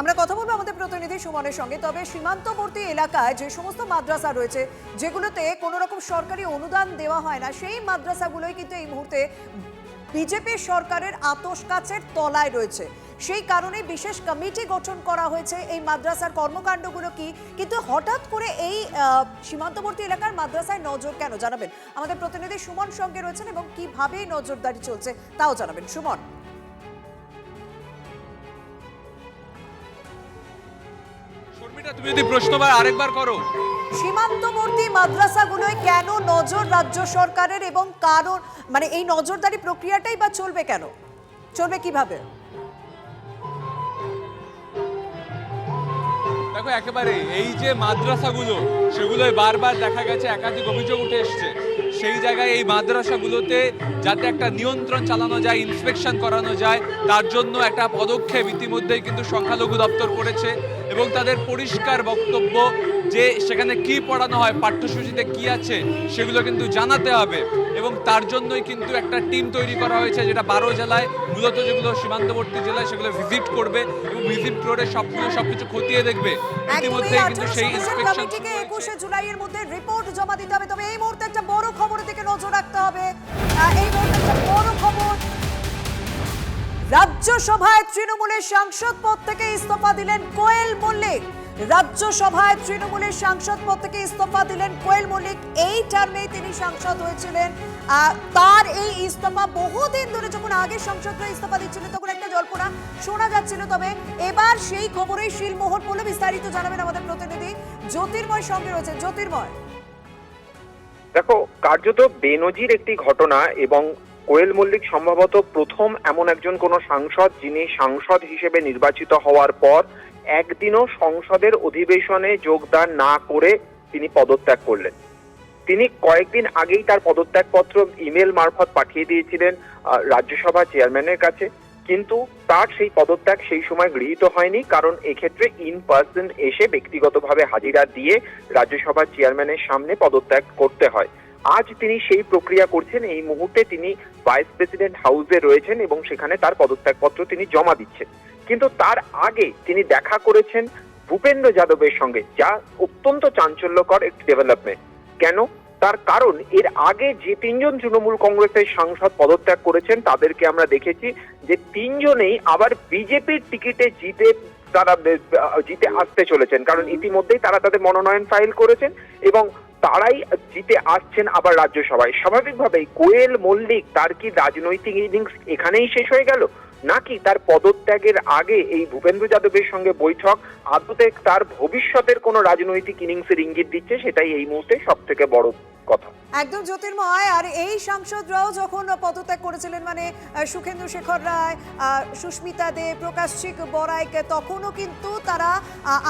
আমরা কথা বলবো আমাদের প্রতিনিধি সুমনের সঙ্গে। তবে সীমান্তবর্তী এলাকায় যে সমস্ত মাদ্রাসা রয়েছে যেগুলোতে কোনো রকম সরকারি অনুদান দেওয়া হয় না, সেই মাদ্রাসাগুলোই কিন্তু এই মুহূর্তে বিজেপি সরকারের আতশকাচের তলায় রয়েছে। সেই কারণে বিশেষ কমিটি গঠন করা হয়েছে এই মাদ্রাসার কর্মকাণ্ডগুলো কি, কিন্তু হঠাৎ করে এই সীমান্তবর্তী এলাকার মাদ্রাসায় নজর কেন, জানাবেন আমাদের প্রতিনিধি সুমন সঙ্গে রয়েছেন এবং কিভাবে নজরদারি চলছে তাও জানাবেন। সুমন, তুমি যদি প্রশ্নবার আরেকবার করো। সীমান্তবর্তী মাদ্রাসাগুলোয় কেন নজর রাজ্য সরকারের এবং কারণ, মানে এই নজরদারি প্রক্রিয়াটাই বা চলবে কেন, চলবে কিভাবে? দেখো, একেবারে এই যে মাদ্রাসাগুলো সেগুলোই বারবার দেখা গেছে একাধিক অভিযোগ উঠে এসছে। সেই জায়গায় এই মাদ্রাসাগুলোতে যাতে একটা নিয়ন্ত্রণ চালানো যায়, ইন্সপেকশন করানো যায়, তার জন্য একটা পদক্ষেপ ইতিমধ্যেই কিন্তু সংখ্যালঘু দপ্তর করেছে এবং তাদের পরিষ্কার বক্তব্য যে সেখানে কি পড়ানো হয়, পাঠ্যসূচিতে কি আছে সেগুলো কিন্তু জানাতে হবে এবং তার জন্যই কিন্তু একটা টিম তৈরি করা হয়েছে, যেটা 12 জেলায় মূলত যেগুলো সীমান্তবর্তী জেলায় সেগুলো ভিজিট করবে এবং ভিজিট করে সবকিছু খতিয়ে দেখবে। ইতিমধ্যেই কিন্তু সেই ইন্সপেকশন 21 জুলাইয়ের মধ্যে রিপোর্ট জমা দিতে হবে। তবে এই মুহূর্তে একটা বড় খবরের দিকে নজর রাখতে হবে। এই মুহূর্তে একটা বড় খবর, রাজ্যসভায় তৃণমূলের সাংসদ পদ থেকে ইস্তফা দিলেন কোয়েল মল্লিক। রাজ্যসভায় তৃণমূলের সাংসদ পদ থেকে ইস্তফা দিলেন কোয়েল মল্লিক। এই টার্মেই তিনি সাংসদ হয়েছিলেন। তার এই ইস্তফা বহুদিন ধরে, যখন আগে সাংসদরা ইস্তফা দিচ্ছিলেন তখন একটা জল্পনা শোনা যাচ্ছিল, তবে এবার সেই খবরেই শিলমোহর পড়ল। বিস্তারিত জানাবেন আমাদের প্রতিনিধি জ্যোতির্ময় সঙ্গে রয়েছে। জ্যোতির্ময়, দেখো, কার্যত বেনজির একটি ঘটনা এবং কোয়েল মল্লিক সম্ভবত প্রথম এমন একজন কোন সাংসদ যিনি সাংসদ হিসেবে নির্বাচিত হওয়ার পর একদিনও সংসদের অধিবেশনে যোগদান না করে তিনি পদত্যাগ করলেন। তিনি কয়েকদিন আগেই তার পদত্যাগপত্র ইমেল মারফত পাঠিয়ে দিয়েছিলেন রাজ্যসভা চেয়ারম্যানের কাছে, কিন্তু তার সেই পদত্যাগ সেই সময় গৃহীত হয়নি, কারণ এক্ষেত্রে ইন পার্সন এসে ব্যক্তিগতভাবে হাজিরা দিয়ে রাজ্যসভার চেয়ারম্যানের সামনে পদত্যাগ করতে হয়। আজ তিনি সেই প্রক্রিয়া করছেন। এই মুহূর্তে তিনি ভাইস প্রেসিডেন্ট হাউসে রয়েছেন এবং সেখানে তার পদত্যাগপত্র তিনি জমা দিচ্ছেন। কিন্তু তার আগে তিনি দেখা করেছেন ভূপেন্দ্র যাদবের সঙ্গে, যা অত্যন্ত চাঞ্চল্যকর একটি ডেভেলপমেন্ট। কেন? তার কারণ এর আগে যে 3 জন তৃণমূল কংগ্রেসের সাংসদ পদত্যাগ করেছেন তাদেরকে আমরা দেখেছি যে 3 জনেই আবার বিজেপির টিকিটে জিতে আসতে চলেছেন, কারণ ইতিমধ্যেই তারা তাদের মনোনয়ন ফাইল করেছেন এবং তারাই জিতে আসছেন আবার রাজ্যসভায়। স্বাভাবিকভাবেই কোয়েল মল্লিক, তার কি রাজনৈতিক ইনিংস এখানেই শেষ হয়ে গেল? নাকি তার পদত্যাগের আগে এই ভূপেন্দ্র যাদবের সঙ্গে বৈঠক আদতে তার ভবিষ্যতের কোনো রাজনৈতিক ইনিংসের ইঙ্গিত দিচ্ছে, সেটাই এই মুহূর্তে সব থেকে বড় কথা। একদম জ্যোতির্ময়। আর এই সাংসদরাও যখন পদত্যাগ করেছিলেন, মানে সুখেন্দু শেখর রায়, সুস্মিতা দে, প্রকাশিক বড়াইক, তখনও কিন্তু তারা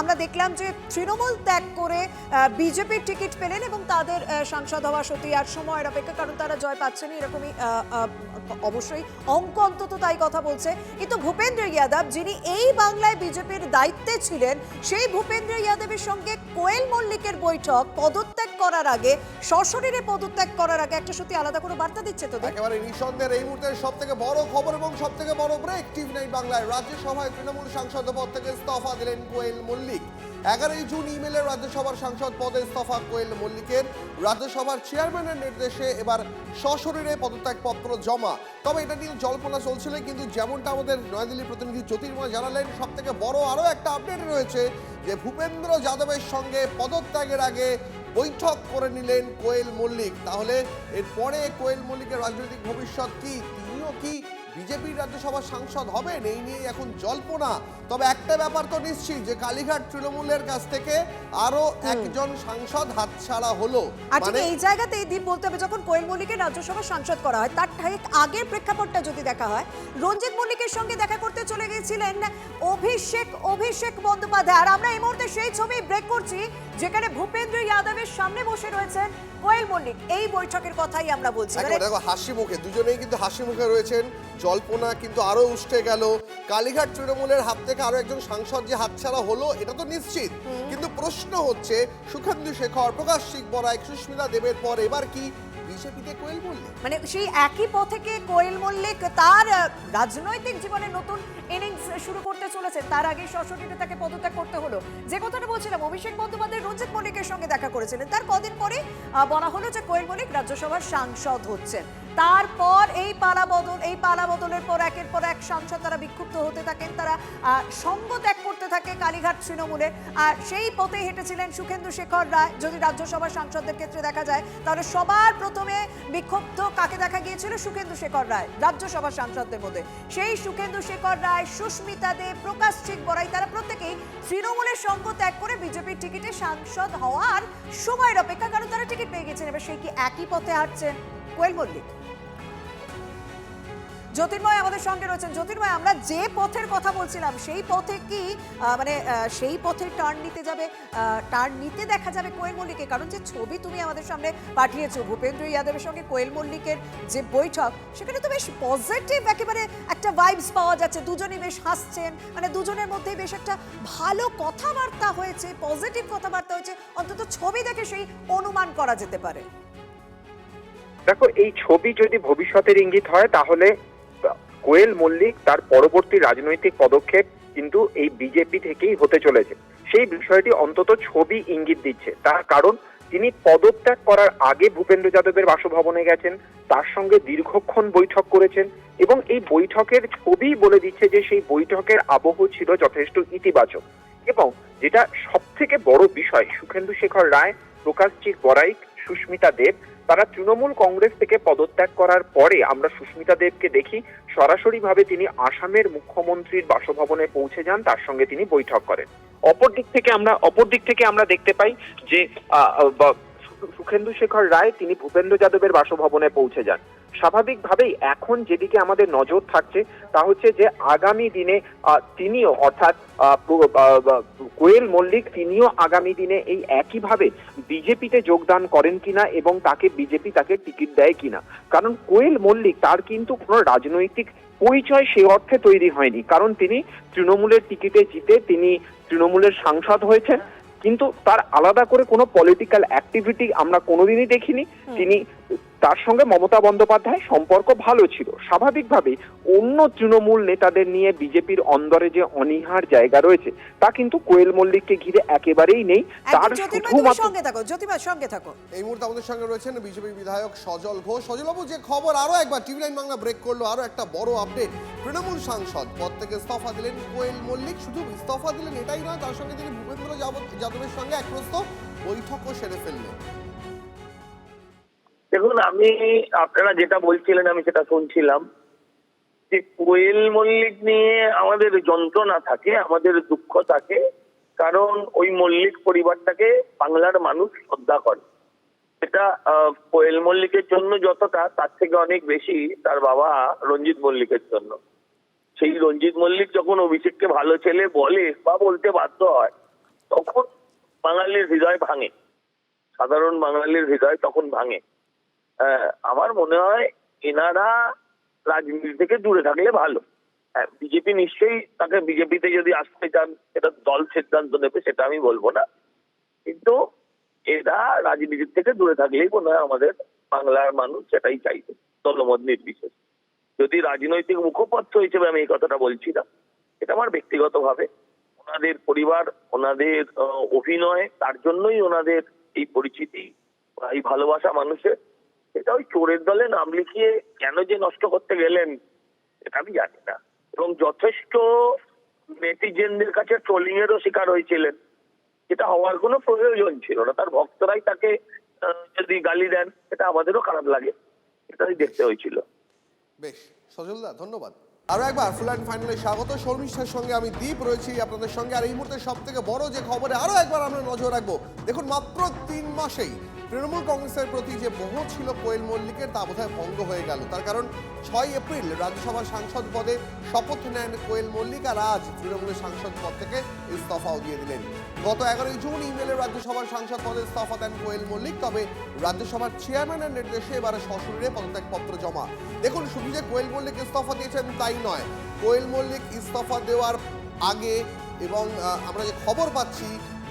আমরা দেখলাম যে তৃণমূল ত্যাগ করে বিজেপির টিকিট পেলেন এবং তাদের সাংসদ হওয়া সত্যি আর সময়ের অপেক্ষা, কারণ তারা জয় পাচ্ছেন এরকমই অবশ্যই অঙ্ক অন্তত তাই কথা বলছে। কিন্তু ভূপেন্দ্র যাদব, যিনি এই বাংলায় বিজেপির দায়িত্বে ছিলেন, সেই ভূপেন্দ্র যাদবের সঙ্গে কোয়েল মল্লিকের বৈঠক পদত্যাগ করার আগে, সশরীরে পদত্যাগ করার আগে একটা সত্যি আলাদা কোনো বার্তা দিচ্ছে তো। একেবারে নিঃসন্দেহে এই মুহূর্তের সব থেকে বড় খবর এবং সব থেকে বড় ব্রেক টিভি9 বাংলায়। রাজ্যসভায় তৃণমূল সাংসদ পদ থেকে ইস্তফা দিলেন কোয়েল মল্লিক। 11 জুন ইমেলে রাজ্যসভার সাংসদ পদে ইস্তফা কোয়েল মল্লিকের। রাজ্যসভার চেয়ারম্যানের নির্দেশে এবার সশরীরে পদত্যাগপত্র জমা। তবে এটা নিয়ে জল্পনা চলছিল, কিন্তু যেমনটা আমাদের নয়াদিল্লির প্রতিনিধি জ্যোতির্ময় জানালেন, সব থেকে বড় আরও একটা আপডেট রয়েছে যে ভূপেন্দ্র যাদবের সঙ্গে পদত্যাগের আগে বৈঠক করে নিলেন কোয়েল মল্লিক। তাহলে এরপরে কোয়েল মল্লিকের রাজনৈতিক ভবিষ্যৎ কি? তিনিও কি বিজেপির রাজ্যসভার সাংসদ হবেন? এই নিয়ে এখন জল্পনা। তবে একটা ব্যাপার তো নিশ্চিত যে কালীঘাট তৃণমূলের কাছ থেকে আরো একজন সাংসদ হাতছাড়া হলো। মানে এই জায়গাতেই দীপ বলতে হবে, যখন কোয়েল মল্লিকের রাজ্যসভার সাংসদ করা হয়, তার ঠিক আগের প্রেক্ষাপটটা যদি দেখা হয়, রঞ্জিত মল্লিকের সঙ্গে দেখা করতে চলে গিয়েছিলেন অভিষেক বন্দ্যোপাধ্যায়। আর আমরা এই মুহূর্তে সেই ছবি ব্রেক করছি যেখানে ভূপেন্দ্র যাদবের সামনে বসে রয়েছেন কোয়েল মল্লিক। এই বৈঠকের কথাই আমরা বলছি। দেখো হাসি মুখে, দুজনেই কিন্তু হাসি মুখে রয়েছেন। জল্পনা কিন্তু আরো উষ্ঠে গেল। কালীঘাট তৃণমূলের হাত থেকে আরো একজন সাংসদ যে হাতছাড়া হলো এটা তো নিশ্চিত, কিন্তু প্রশ্ন হচ্ছে সুখেন্দু শেখর, প্রকাশিক বড়াইক, সুস্মিতা দেবের পর এবার কি বিজেপিতে কোয়েল মল্লিক? মানে সেই একই পথে কোয়েল মল্লিক তার রাজনৈতিক জীবনে নতুন ইনিংস শুরু করতে চলেছে। তার আগে সশরীরে তাকে পদত্যাগ করতে হলো। যে কথাটা বলছিলাম, অভিষেক বন্দ্যোপাধ্যায় রঞ্জিত মল্লিকের সঙ্গে দেখা করেছিলেন, তার কদিন পরে বলা হলো যে কোয়েল মল্লিক রাজ্যসভার সাংসদ হচ্ছেন। তারপর এই পালা বদলের পর একের পর এক সাংসদ তারা বিক্ষুব্ধ হতে থাকেন, তারা সঙ্গ ত্যাগ করতে থাকে কালীঘাট তৃণমূলে। আর সেই পথে হেঁটেছিলেন সুখেন্দু শেখর রায়। যদি রাজ্যসভার সাংসদদের ক্ষেত্রে দেখা যায়, তাহলে সবার প্রথমে বিক্ষুব্ধ কাকে দেখা গিয়েছিল? সুখেন্দু শেখর রায় রাজ্যসভার সাংসদদের মধ্যে। সেই সুখেন্দু শেখর রায়, সুস্মিতা দে, প্রকাশিক বড়াই, তারা প্রত্যেকেই তৃণমূলের সঙ্গ ত্যাগ করে বিজেপির টিকিটে সাংসদ হওয়ার সময়ের অপেক্ষা, কারণ তারা টিকিট পেয়ে গেছেন। এবার সেই কি একই পথে হাঁটছেন কোয়েল মল্লিক? জ্যোতির্ময় আমাদের সঙ্গে রয়েছেন। জ্যোতির্ময়, আমরা যে পথের কথা বলছিলাম সেই পথে কি সেই পথে টার্ন নিতে দেখা যাবে কোয়েল মল্লিককে? কারণ যে ছবি তুমি আমাদের সামনে পাঠিয়েছো ভূপেন্দ্র যাদবের সঙ্গে কোয়েল মল্লিকের যে বৈঠক, সেখানে তো বেশ পজিটিভ একেবারে একটা ভাইবস পাওয়া যাচ্ছে। দুজনেই বেশ হাসছেন, মানে দুজনের মধ্যেই বেশ একটা ভালো কথাবার্তা হয়েছে, পজিটিভ কথাবার্তা হয়েছে, অন্তত ছবি দেখে সেই অনুমান করা যেতে পারে। দেখো, এই ছবি যদি ভবিষ্যতের ইঙ্গিত হয় তাহলে কোয়েল মল্লিক তার পরবর্তী রাজনৈতিক পদক্ষেপ কিন্তু এই বিজেপি থেকেই হতে চলেছে। সেই বিষয়টি অন্তত ছবি ইঙ্গিত দিচ্ছে। তার কারণ তিনি পদত্যাগ করার আগে ভূপেন্দ্র যাদবের বাসভবনে গেছেন, তার সঙ্গে দীর্ঘক্ষণ বৈঠক করেছেন এবং এই বৈঠকের ছবি বলে দিচ্ছে যে সেই বৈঠকের আবহ ছিল যথেষ্ট ইতিবাচক। এবং যেটা সব থেকে বড় বিষয়, সুখেন্দু শেখর রায়, প্রকাশিক বড়াইক, সুস্মিতা দেব, তারা তৃণমূল কংগ্রেস থেকে পদত্যাগ করার পরে আমরা সুস্মিতা দেবকে দেখি সরাসরিভাবে তিনি আসামের মুখ্যমন্ত্রীর বাসভবনে পৌঁছে যান, তার সঙ্গে তিনি বৈঠক করেন। অপর দিক থেকে আমরা দেখতে পাই যে সুখেন্দু শেখর রায় তিনি ভূপেন্দ্র যাদবের বাসভবনে পৌঁছে যান। স্বাভাবিকভাবেই এখন যেদিকে আমাদের নজর থাকছে তা হচ্ছে যে আগামী দিনে তিনিও, অর্থাৎ কোয়েল মল্লিক, তিনিও আগামী দিনে এই একইভাবে বিজেপিতে যোগদান করেন কিনা এবং বিজেপি তাকে টিকিট দেয় কিনা। কারণ কোয়েল মল্লিক তার কিন্তু কোনো রাজনৈতিক পরিচয় সে অর্থে তৈরি হয়নি, কারণ তিনি তৃণমূলের টিকিটে জিতে তিনি তৃণমূলের সাংসদ হয়েছেন, কিন্তু তার আলাদা করে কোনো পলিটিক্যাল অ্যাক্টিভিটি আমরা কোনোদিনই দেখিনি। তার সঙ্গে মমতা বন্দ্যোপাধ্যায় সম্পর্ক ভালো ছিল। স্বাভাবিকভাবেই অন্য তৃণমূল নেতাদের নিয়ে বিজেপির অন্দরে যে অনীহার জায়গা রয়েছে তা কিন্তু কোয়েল মল্লিককে ঘিরে একেবারেই নেই। তার সঙ্গে থাকো। এই মুহূর্তে আমাদের সঙ্গে রয়েছেন বিজেপি বিধায়ক সজল ঘোষ। সজলবাবু, যে খবর আরো একবার টিভি9 বাংলা ব্রেক করলো, আরো একটা বড় আপডেট, তৃণমূল সাংসদ পদ থেকে ইস্তফা দিলেন কোয়েল মল্লিক। শুধু ইস্তফা দিলেন এটাই নয়, তার সঙ্গে তিনি ভূপেন্দ্র যাদবের সঙ্গে এক প্রস্তাব বৈঠকও সেরে ফেললেন। দেখুন, আপনারা যেটা বলছিলেন আমি সেটা শুনছিলাম। যে কোয়েল মল্লিক নিয়ে আমাদের যন্ত্রণা থাকে, আমাদের দুঃখ থাকে, কারণ ওই মল্লিক পরিবারটাকে বাংলার মানুষ শ্রদ্ধা করে। এটা কোয়েল মল্লিকের জন্য যতটা, তার থেকে অনেক বেশি তার বাবা রঞ্জিত মল্লিকের জন্য। সেই রঞ্জিত মল্লিক যখন অভিষেককে ভালো ছেলে বলে বা বলতে বাধ্য হয়, তখন বাঙালির হৃদয় ভাঙে, সাধারণ বাঙালির হৃদয় তখন ভাঙে। আমার মনে হয় এনারা রাজনীতি থেকে দূরে থাকলে ভালো। বিজেপি নিশ্চয়ই তাকে বিজেপিতে যদি আসতে চান সেটা দল সিদ্ধান্ত নেবে, সেটা আমি বলবো না, কিন্তু এরা রাজনীতির থেকে দূরে থাকলেই মনে হয় আমাদের বাংলার মানুষ সেটাই চাইবে, দলমত নির্বিশেষে। যদি রাজনৈতিক মুখপাত্র হিসেবে আমি এই কথাটা বলছি না, এটা আমার ব্যক্তিগতভাবে ওনাদের পরিবার, ওনাদের অভিনয়, তার জন্যই ওনাদের এই পরিচিতি, এই ভালোবাসা মানুষের, এটা ওই চোরের দলে নাম লিখিয়ে কেন যে নষ্ট করতে গেলেন এটা আমি জানি না। এবং যথেষ্ট নেটিজেনদের কাছে ট্রোলিং এরও শিকার হয়েছিলেন, এটা হওয়ার কোনো প্রয়োজন ছিল না। তার ভক্তরাই তাকে যদি গালি দেন এটা আমাদেরও খারাপ লাগে, এটাই দেখতে হয়েছিল। বেশ, সজলদা ধন্যবাদ। আরো একবার ফুল অ্যান্ড ফাইনালে স্বাগত। শর্মিষ্ঠার সঙ্গে আমি দীপ রয়েছি আপনাদের সঙ্গে। আর এই মুহূর্তে সব থেকে বড় যে খবরে আরো একবার আমরা নজর রাখবো। দেখুন, মাত্র 3 মাসেই তৃণমূল কংগ্রেসের প্রতি যে মোহ ছিল কোয়েল মল্লিকের, তা বোধহয় ভঙ্গ হয়ে গেল। তার কারণ 6 এপ্রিল রাজ্যসভার সাংসদ পদে শপথ নেন কোয়েল মল্লিক, আর আজ তৃণমূলের সাংসদ পদ থেকে ইস্তফাও দিয়ে দিলেন। গত 11 জুন ইমেলে রাজ্যসভার সাংসদ পদে ইস্তফা দেন কোয়েল মল্লিক। তবে রাজ্যসভার চেয়ারম্যানের নির্দেশে এবারে সশরীরে পদত্যাগপত্র জমা। দেখুন, শুধু যে কোয়েল মল্লিক ইস্তফা দিয়েছেন তাই নয়, কোয়েল মল্লিক ইস্তফা দেওয়ার আগে এবং আমরা যে খবর পাচ্ছি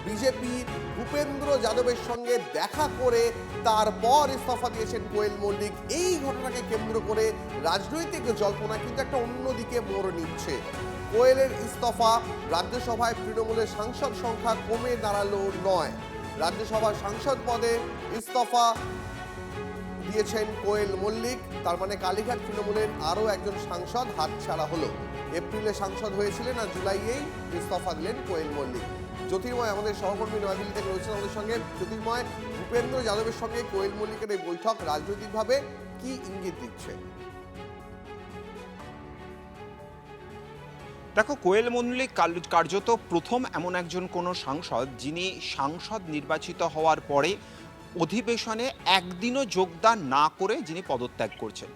বিজেপি ভূপেন্দ্র যাদবের সঙ্গে দেখা করে তারপর ইস্তফা দিয়েছেন কোয়েল মল্লিক। এই ঘটনাকে কেন্দ্র করে রাজনৈতিক জল্পনা কিন্তু একটা অন্যদিকে মোড় নিচ্ছে। কোয়েলের ইস্তফা রাজ্যসভায় তৃণমূলের সাংসদ সংখ্যা কমে দাঁড়ালো নয়, রাজ্যসভার সাংসদ পদে ইস্তফা দিয়েছেন কোয়েল মল্লিক। তার মানে কালীঘাট তৃণমূলের আরও একজন সাংসদ হাতছাড়া হলো। এপ্রিলে সাংসদ হয়েছিলেন আর জুলাইয়েই ইস্তফা দিলেন কোয়েল মল্লিক। জ্যোতির্ময় আমাদের সহকর্মী নয়াদিল্লি থেকে রয়েছেন আমাদের সঙ্গে। জ্যোতির্ময়, ভূপেন্দ্র যাদবের সঙ্গে কোয়েল মল্লিকের এই বৈঠক রাজনৈতিকভাবে কি ইঙ্গিত দিচ্ছে? দেখো, কোয়েল মল্লিক কার্যত প্রথম এমন একজন কোনো সাংসদ যিনি সাংসদ নির্বাচিত হওয়ার পরে অধিবেশনে একদিনও যোগদান না করে যিনি পদত্যাগ করছেন।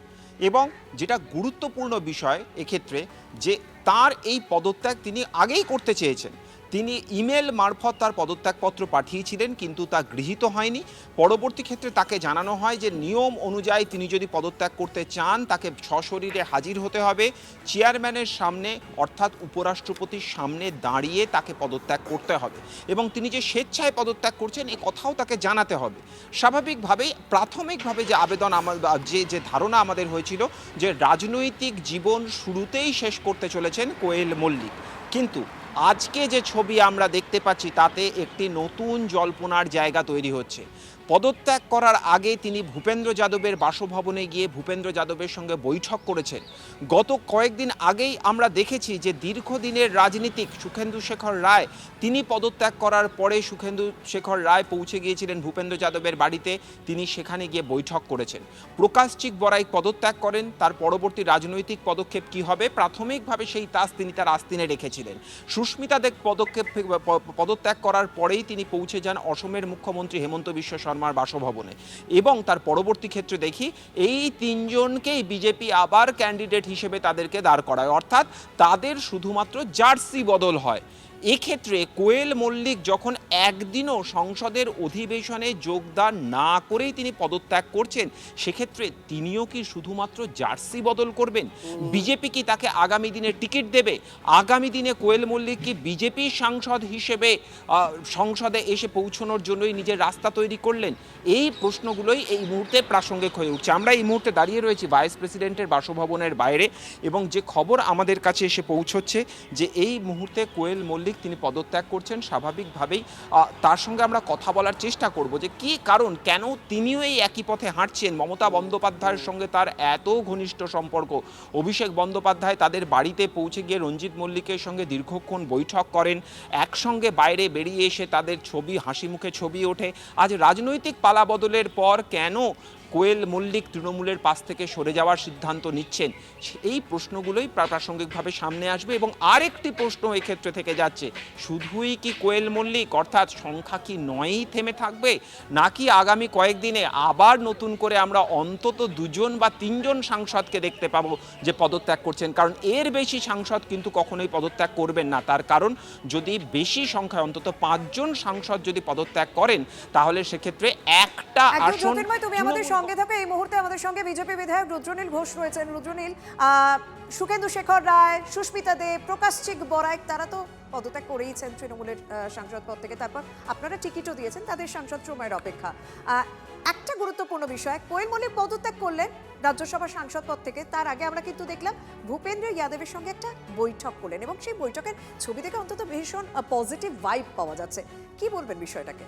এবং যেটা গুরুত্বপূর্ণ বিষয় এক্ষেত্রে, যে তার এই পদত্যাগ তিনি আগেই করতে চেয়েছেন। তিনি ইমেল মারফত তার পদত্যাগপত্র পাঠিয়েছিলেন, কিন্তু তা গৃহীত হয়নি। পরবর্তী ক্ষেত্রে তাকে জানানো হয় যে নিয়ম অনুযায়ী তিনি যদি পদত্যাগ করতে চান তাকে সশরীরে হাজির হতে হবে, চেয়ারম্যানের সামনে অর্থাৎ উপরাষ্ট্রপতির সামনে দাঁড়িয়ে তাকে পদত্যাগ করতে হবে, এবং তিনি যে স্বেচ্ছায় পদত্যাগ করছেন এ কথাও তাকে জানাতে হবে। স্বাভাবিকভাবেই প্রাথমিকভাবে যে আবেদন যে ধারণা আমাদের হয়েছিল যে রাজনৈতিক জীবন শুরুতেই শেষ করতে চলেছেন কোয়েল মল্লিক, কিন্তু আজকে যে ছবি আমরা দেখতে পাচ্ছি তাতে একটি নতুন জল্পনার জায়গা তৈরি হচ্ছে। পদত্যাগ করার আগে তিনি ভূপেন্দ্র যাদবের বাসভবনে গিয়ে ভূপেন্দ্র যাদবের সঙ্গে বৈঠক করেছেন। গত কয়েকদিন আগেই আমরা দেখেছি যে দীর্ঘদিনের রাজনীতিক সুখেন্দু শেখর রায়, তিনি পদত্যাগ করার পরে সুখেন্দু শেখর রায় পৌঁছে গিয়েছিলেন ভূপেন্দ্র যাদবের বাড়িতে, তিনি সেখানে গিয়ে বৈঠক করেছেন। প্রকাশচিক বড়াই পদত্যাগ করেন, তার পরবর্তী রাজনৈতিক পদক্ষেপ কী হবে প্রাথমিকভাবে সেই তাস তিনি তার আস্তিনে রেখেছিলেন। সুস্মিতা দেব পদত্যাগ করার পরেই তিনি পৌঁছে যান অসমের মুখ্যমন্ত্রী হেমন্ত বিশ্ব শর্মার বাসভবনে, এবং তার পরবর্তী ক্ষেত্রে দেখি এই 3 জনকেই বিজেপি আবার ক্যান্ডিডেট হিসেবে তাদেরকে দাঁড় করায়, অর্থাৎ তাদের শুধুমাত্র জার্সি বদল হয়। এক্ষেত্রে কোয়েল মল্লিক যখন একদিনও সংসদের অধিবেশনে যোগদান না করেই তিনি পদত্যাগ করছেন, সেক্ষেত্রে তিনিও কি শুধুমাত্র জার্সি বদল করবেন? বিজেপি কি তাকে আগামী দিনে টিকিট দেবে? আগামী দিনে কোয়েল মল্লিক কি বিজেপি সাংসদ হিসেবে সংসদে এসে পৌঁছানোর জন্যই নিজের রাস্তা তৈরি করলেন? এই প্রশ্নগুলোই এই মুহূর্তে প্রাসঙ্গিক হয়ে উঠছে। আমরা এই মুহূর্তে দাঁড়িয়ে রয়েছি ভাইস প্রেসিডেন্টের বাসভবনের বাইরে, এবং যে খবর আমাদের কাছে এসে পৌঁছচ্ছে যে এই মুহূর্তে কোয়েল মল্লিক তিনি পদত্যাগ করছেন। স্বাভাবিকভাবেই তার সঙ্গে আমরা কথা বলার চেষ্টা করব যে কী কারণ, কেন তিনিও এই একই পথে হাঁটছেন। মমতা বন্দ্যোপাধ্যায়ের সঙ্গে তার এত ঘনিষ্ঠ সম্পর্ক, অভিষেক বন্দ্যোপাধ্যায় তাদের বাড়িতে পৌঁছে গিয়ে রঞ্জিত মল্লিকের সঙ্গে দীর্ঘক্ষণ বৈঠক করেন, একসঙ্গে বাইরে বেরিয়ে এসে তাদের ছবি, হাসি মুখে ছবি ওঠে। আজ রাজনৈতিক পালাবদলের পর কেন কোয়েল মল্লিক তৃণমূলের পাশ থেকে সরে যাওয়ার সিদ্ধান্ত নিচ্ছেন, এই প্রশ্নগুলোই প্রাসঙ্গিকভাবে সামনে আসবে। এবং আরেকটি প্রশ্ন এই ক্ষেত্রে থেকে যাচ্ছে, শুধুই কি কোয়েল মল্লিক অর্থাৎ সংখ্যা কি 9ই থেমে থাকবে, নাকি আগামী কয়েকদিনে আবার নতুন করে আমরা অন্তত 2জন বা 3জন সাংসদকে দেখতে পাবো যে পদত্যাগ করছেন? কারণ এর বেশি সাংসদ কিন্তু কখনোই পদত্যাগ করবেন না। তার কারণ যদি বেশি সংখ্যায় অন্তত 5জন সাংসদ যদি পদত্যাগ করেন, তাহলে সেক্ষেত্রে একটা একদম আসন জ্যোতির্ময়, তুমি আমাদের সঙ্গে থাকো। এই মুহূর্তে আমাদের সঙ্গে বিজেপি বিধায়ক রুদ্রনীল ঘোষ রয়েছেন। রুদ্রনীল, সুখেন্দু শেখর রায়, সুস্মিতা দেব, প্রকাশচিক বরাইক, তারা তো পদত্যাগ করেইছেন তৃণমূলের সাংসদ পদ থেকে। তারপর আপনারা টিকিটও দিয়েছেন, তাদের সাংসদ সময়ের অপেক্ষা। একটা গুরুত্বপূর্ণ বিষয়, কোয়েল মল্লিক পদত্যাগ করলেন রাজ্যসভার সাংসদ পদ থেকে। তার আগে আমরা কিন্তু দেখলাম ভূপেন্দ্র যাদবের সঙ্গে একটা বৈঠক করলেন, এবং সেই বৈঠকের ছবি থেকে অন্তত ভীষণ পজিটিভ ভাইব পাওয়া যাচ্ছে। কি বলবেন বিষয়টাকে?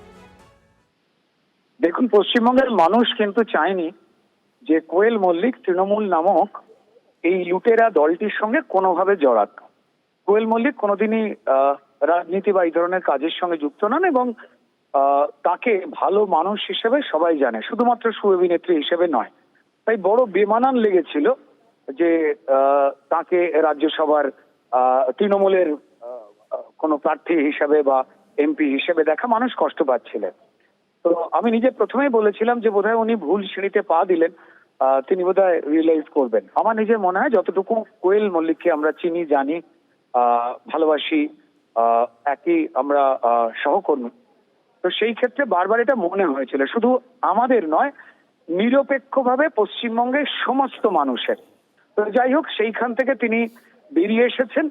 দেখুন, পশ্চিমবঙ্গের মানুষ কিন্তু চায়নি যে কোয়েল মল্লিক তৃণমূল নামক এই লুটেরা দলটির সঙ্গে কোনোভাবে জড়াত। কোয়েল মল্লিক কোনোদিনই রাজনীতি বা এই ধরনের কাজের সঙ্গে যুক্ত নন, এবং তাকে ভালো মানুষ হিসেবে সবাই জানে, শুধুমাত্র সুঅভিনেত্রী হিসেবে নয়। তাই বড় বেমানান লেগেছিল যে তাকে রাজ্যসভার তৃণমূলের কোনো প্রার্থী হিসেবে বা এমপি হিসেবে দেখা, মানুষ কষ্ট পাচ্ছিলেন। তো আমি নিজে প্রথমেই বলেছিলাম যে বোধহয় উনি ভুল সিঁড়িতে পা দিলেন, তিনি বোধহয় রিয়েলাইজ করবেন। আমার নিজের মনে হয় যতটুকু কোয়েল মল্লিককে আমরা চিনি, জানি, ভালোবাসি, একই আমরা সহকর্মী, তো সেই ক্ষেত্রে বারবার এটা মনে হয়েছিল, শুধু আমাদের নয়, নিরপেক্ষভাবে পশ্চিমবঙ্গের সমস্ত মানুষের। তো যাই হোক, সেইখান থেকে তিনি বেরিয়ে এসেছেন,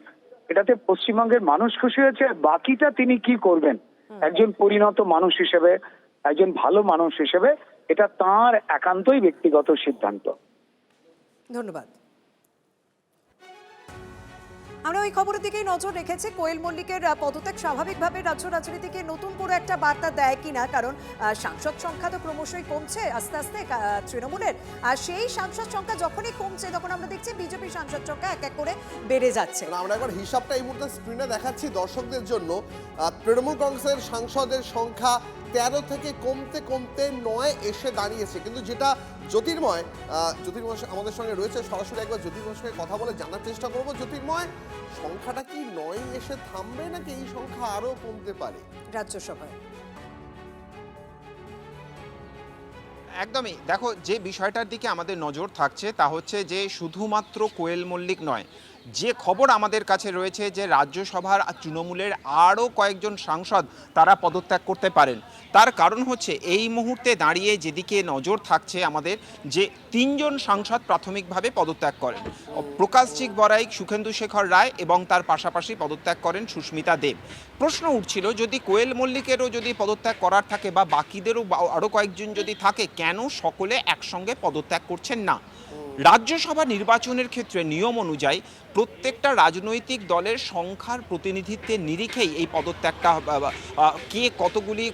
এটাতে পশ্চিমবঙ্গের মানুষ খুশি হয়েছে। বাকিটা তিনি কি করবেন একজন পরিণত মানুষ হিসেবে, একজন ভালো মানুষ হিসেবে, এটা তার একান্তই ব্যক্তিগত সিদ্ধান্ত। ধন্যবাদ। আমরা ওই খবরের দিকেই নজর রেখেছি। কোয়েল মল্লিকের পদত্যাগ স্বাভাবিকভাবে রাজ্য রাজনীতিকে নতুন করে একটা বার্তা দেয় কিনা, কারণ সাংসদ সংখ্যা তো ক্রমশই কমছে আস্তে আস্তে তৃণমূলের। আর সেই সাংসদ সংখ্যা যখনই কমছে, তখন আমরা দেখছি বিজেপি সাংসদ সংখ্যা এক এক করে বেড়ে যাচ্ছে। আমরা একবার হিসাবটা এই মুহূর্তে স্ক্রিনে দেখাচ্ছি দর্শকদের জন্য। তৃণমূল কংগ্রেসের সাংসদের সংখ্যা 13 থেকে কমতে কমতে 9 এসে দাঁড়িয়েছে। কিন্তু যেটা জ্যোতির্ময় আমাদের সঙ্গে রয়েছে, সরাসরি একবার জ্যোতির্ময়ের সঙ্গে কথা বলে জানার চেষ্টা করবো। জ্যোতির্ময়, সংখ্যাটা কি 9 এসে থামবে, নাকি এই সংখ্যা আরো কমতে পারে রাজ্যসভায়? একদমই, দেখো, যে বিষয়টার দিকে আমাদের নজর থাকছে তা হচ্ছে যে শুধুমাত্র কোয়েল মল্লিক নয়, যে খবর আমাদের কাছে রয়েছে যে রাজ্যসভার তৃণমূলের আরও কয়েকজন সাংসদ তারা পদত্যাগ করতে পারেন। তার কারণ হচ্ছে এই মুহূর্তে দাঁড়িয়ে যেদিকে নজর থাকছে আমাদের, যে 3জন সাংসদ প্রাথমিকভাবে পদত্যাগ করেন, প্রকাশচিক বরাইক, সুখেন্দু শেখর রায়, এবং তার পাশাপাশি পদত্যাগ করেন সুস্মিতা দেব। প্রশ্ন উঠছিল, যদি কোয়েল মল্লিকেরও যদি পদত্যাগ করার থাকে বা বাকিদেরও আরও কয়েকজন যদি থাকে, কেন সকলে একসঙ্গে পদত্যাগ করছেন না? রাজ্যসভা নির্বাচনের ক্ষেত্রে নিয়ম অনুযায়ী প্রত্যেকটা রাজনৈতিক দলের সংখ্যার প্রতিনিধিত্বের নিরিখেই এই পদত্যাগটা কে